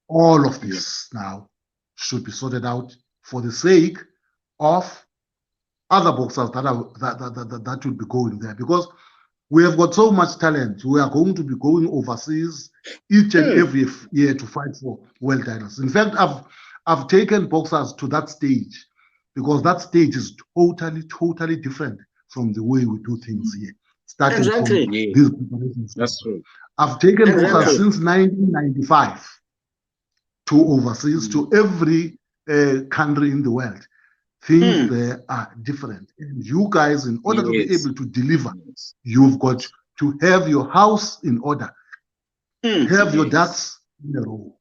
All of this now should be sorted out for the sake of other boxers that will be going there, because we have got so much talent. We are going to be going overseas each and every year to fight for world titles. In fact, I've taken boxers to that stage because that stage is totally different from the way we do things here. Starting from these preparations. That's true. I've taken boxers since 1995 to overseas to every country in the world. Things there are different. And you guys, in order to be able to deliver, you've got to have your house in order. Have your ducks in a row.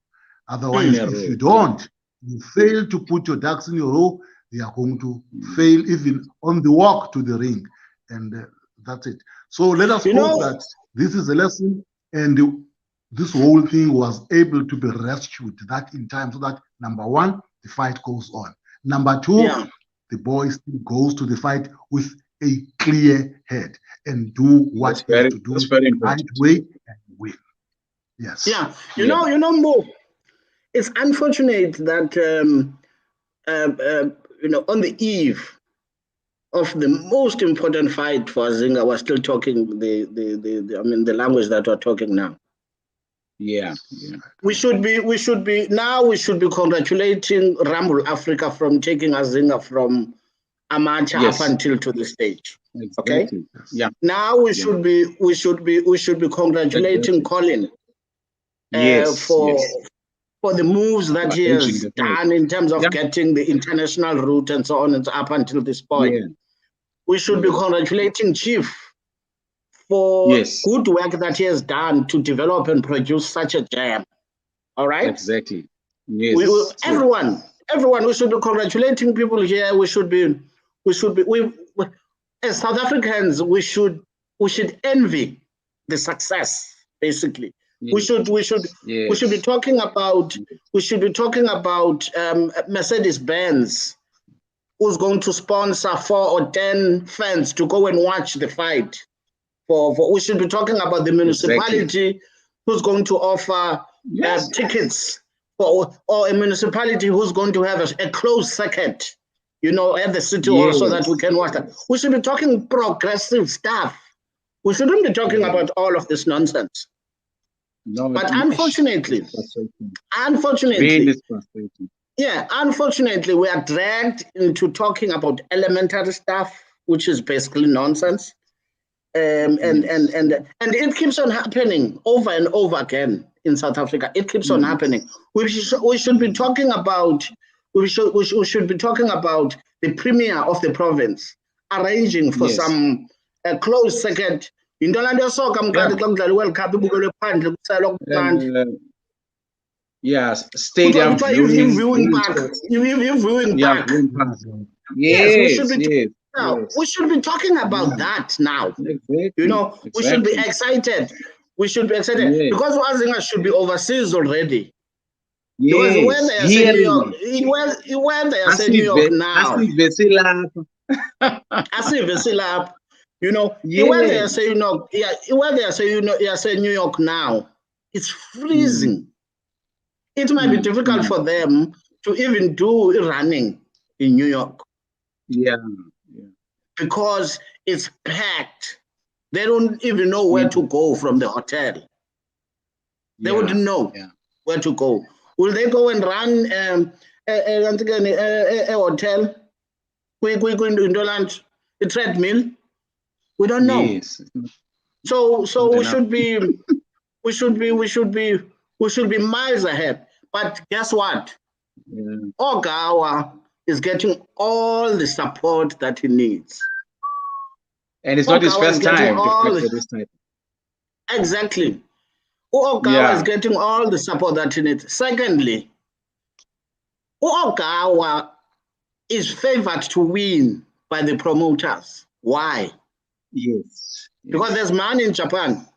Otherwise, if you don't, you fail to put your ducks in a row, they are going to fail even on the walk to the ring. And that's it. So let us hope that this is a lesson and this whole thing was able to be rescued that in time so that, number one, the fight goes on. Number two, the boy still goes to the fight with a clear head and do what he has to do the right way and win. Yes. Yeah. You know, Mo, it's unfortunate that on the eve of the most important fight for Azinga, we're still talking the language that we're talking now. Yeah. We should be congratulating Rumble Africa from taking Azinga from amateur Yes. up until to the stage. Exactly. Okay. Yeah. Now we should be congratulating Exactly. Colin Yes. for the moves that he Arranging has the fight. done in terms of Yeah. getting the international route and so on and up until this point. Yeah. We should be Yes. congratulating Chief for Yes. good work that he has done to develop and produce such a jam. All right. Exactly. Yes. Everyone, we should be congratulating people here. We as South Africans, we should envy the success. Basically, Yes. we should be talking about Mercedes-Benz, who's going to sponsor 4 or 10 fans to go and watch the fight. We should be talking about the municipality who's going to offer tickets, or a municipality who's going to have a closed circuit, at the city hall so that we can watch that. We should be talking progressive stuff. We shouldn't be talking about all of this nonsense. No, but unfortunately, really frustrating. Yeah, unfortunately, we are dragged into talking about elementary stuff, which is basically nonsense. And it keeps on happening over and over again in South Africa. It keeps on happening. We should be talking about we should be talking about the premier of the province arranging for some closed circuit. Stadium viewing park. Yes, we should be. We should be talking about that now. Exactly. We should be excited. We should be excited because Azinga should be overseas already. Because when they say New York, when they say New York now, when they say New York now, it's freezing. It might be difficult for them to even do running in New York. Yeah. Because it's packed. They don't even know where to go from the hotel. They wouldn't know where to go. Will they go and run a hotel? We go into lunch, a treadmill? We don't know. Yes. So we should be miles ahead. But guess what? Ogawa is getting all the support that he needs. And it's not his first time. Exactly. Ogawa is getting all the support that he needs. Secondly, Ogawa is favored to win by the promoters. Why? Yes. Because there's money in Japan.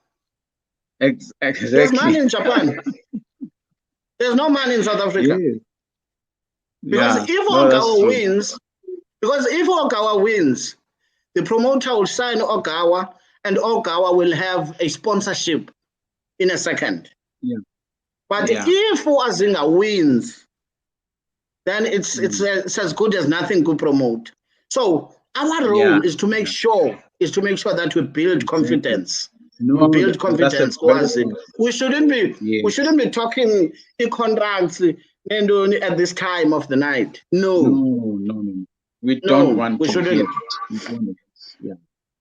Exactly. There's money in Japan. There's no money in South Africa. Yes. Because if Ogawa wins, the promoter will sign Ogawa, and Ogawa will have a sponsorship in a second. But if Azinga wins, then it's as good as nothing to promote. So our role is to make sure that we build confidence. We build confidence. We shouldn't be talking contracts at this time of the night. No. We don't want. We shouldn't.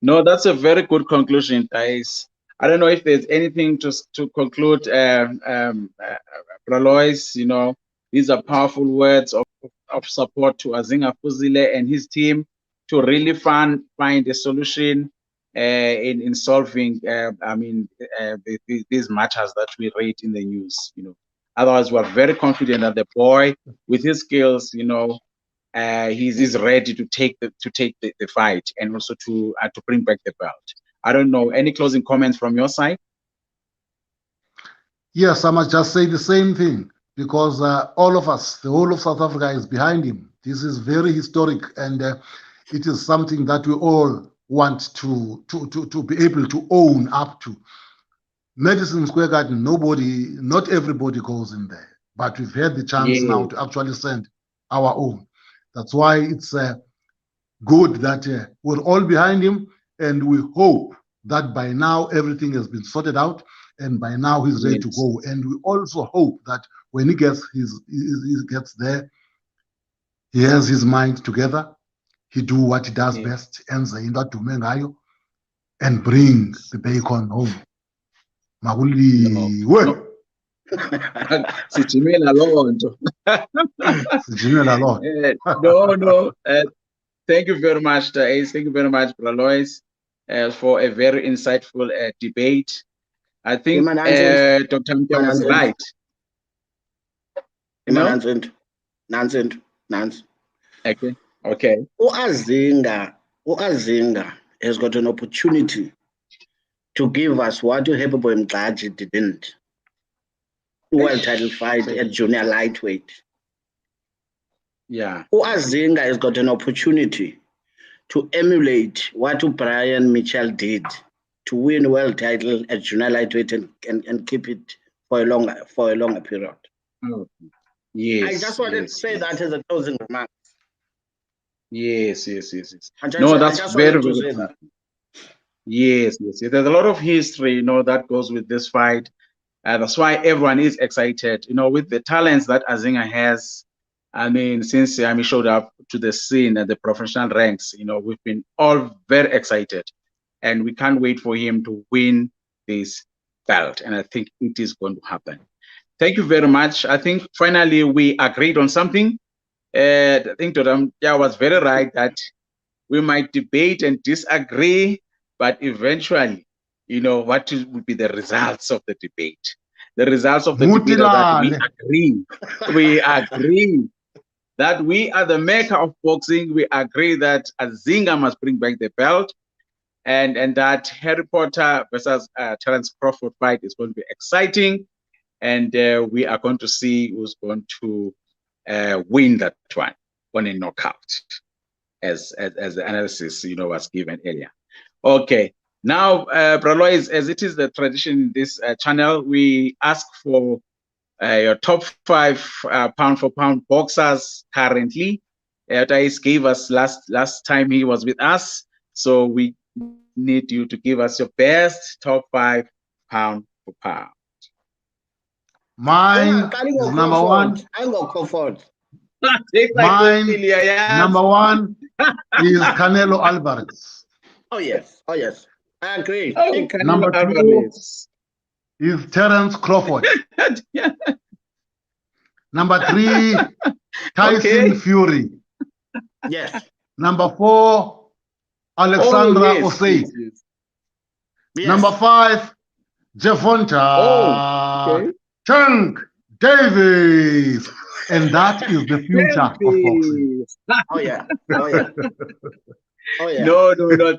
No, that's a very good conclusion, guys. I don't know if there's anything to conclude. Loyiso, these are powerful words of support to Azinga Fuzile and his team to really find a solution in solving these matters that we read in the news. Otherwise, we're very confident that the boy with his skills, he's ready to take the fight and also to bring back the belt. I don't know, any closing comments from your side? Yes, I must just say the same thing, because all of us, the whole of South Africa is behind him. This is very historic, and it is something that we all want to be able to own up to. Madison Square Garden, not everybody goes in there, but we've had the chance now to actually send our own. That's why it's good that we're all behind him, and we hope that by now everything has been sorted out, and by now he's ready to go. And we also hope that when he gets there, he has his mind together, he do what he does best, enze into adume ngayo, and bring the bacon home. Makuliwe. Sijimela loo nto. Sidinile loo. No. Thank you very much, Ace. Thank you very much, Loyiso, for a very insightful debate. I think Dr. Mtya was right. You know? Nonsense. Okay. Azinga has got an opportunity to give us what Hebeboy Mtlaji didn't. World title fight at junior lightweight. Yeah. Azinga has got an opportunity to emulate what Brian Mitchell did to win world title at junior lightweight and keep it for a longer period. Oh, yes. I just wanted to say that as a closing remark. Yes. No, that's very say that. Yes. There's a lot of history, that goes with this fight. That's why everyone is excited, with the talents that Azinga has. I mean, since he showed up to the scene at the professional ranks, we've been all very excited, and we can't wait for him to win this belt. And I think it is going to happen. Thank you very much. I think finally we agreed on something. I think Dr. Mtya was very right that we might debate and disagree, but eventually, what will be the results of the debate? The results of the debate are that we agree that we are the maker of boxing. We agree that Azinga must bring back the belt, and that Harry Potter versus Terence Crawford fight is going to be exciting, and we are going to see who's going to win that one on a knockout, as the analysis was given earlier. Okay, now Loyiso, as it is the tradition in this channel, we ask for your top 5 pound for pound boxers currently. Thais gave us last time he was with us, so we need you to give us your best top 5 pound for pound. Mine is number 1. I go Crawford. Mine number 1 is Canelo Alvarez. Oh yes, I agree. Number 2 is Terence Crawford. Number 3, Tyson Fury. Yes. Number 4, Alexandra Osei. Yes. Number 5, Gervonta Chunk Davis. And that is the future of boxing. Oh yeah. No,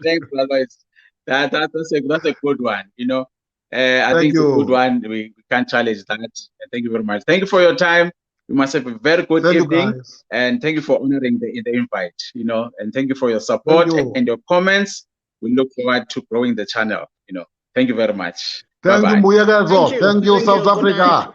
thanks, Loyiso. That's a good one. I think it's a good one. We can't challenge that. Thank you very much. Thank you for your time. You must have a very good evening, and thank you for honoring the invite. And thank you for your support and your comments. We look forward to growing the channel. Thank you very much. Thank you, South Africa.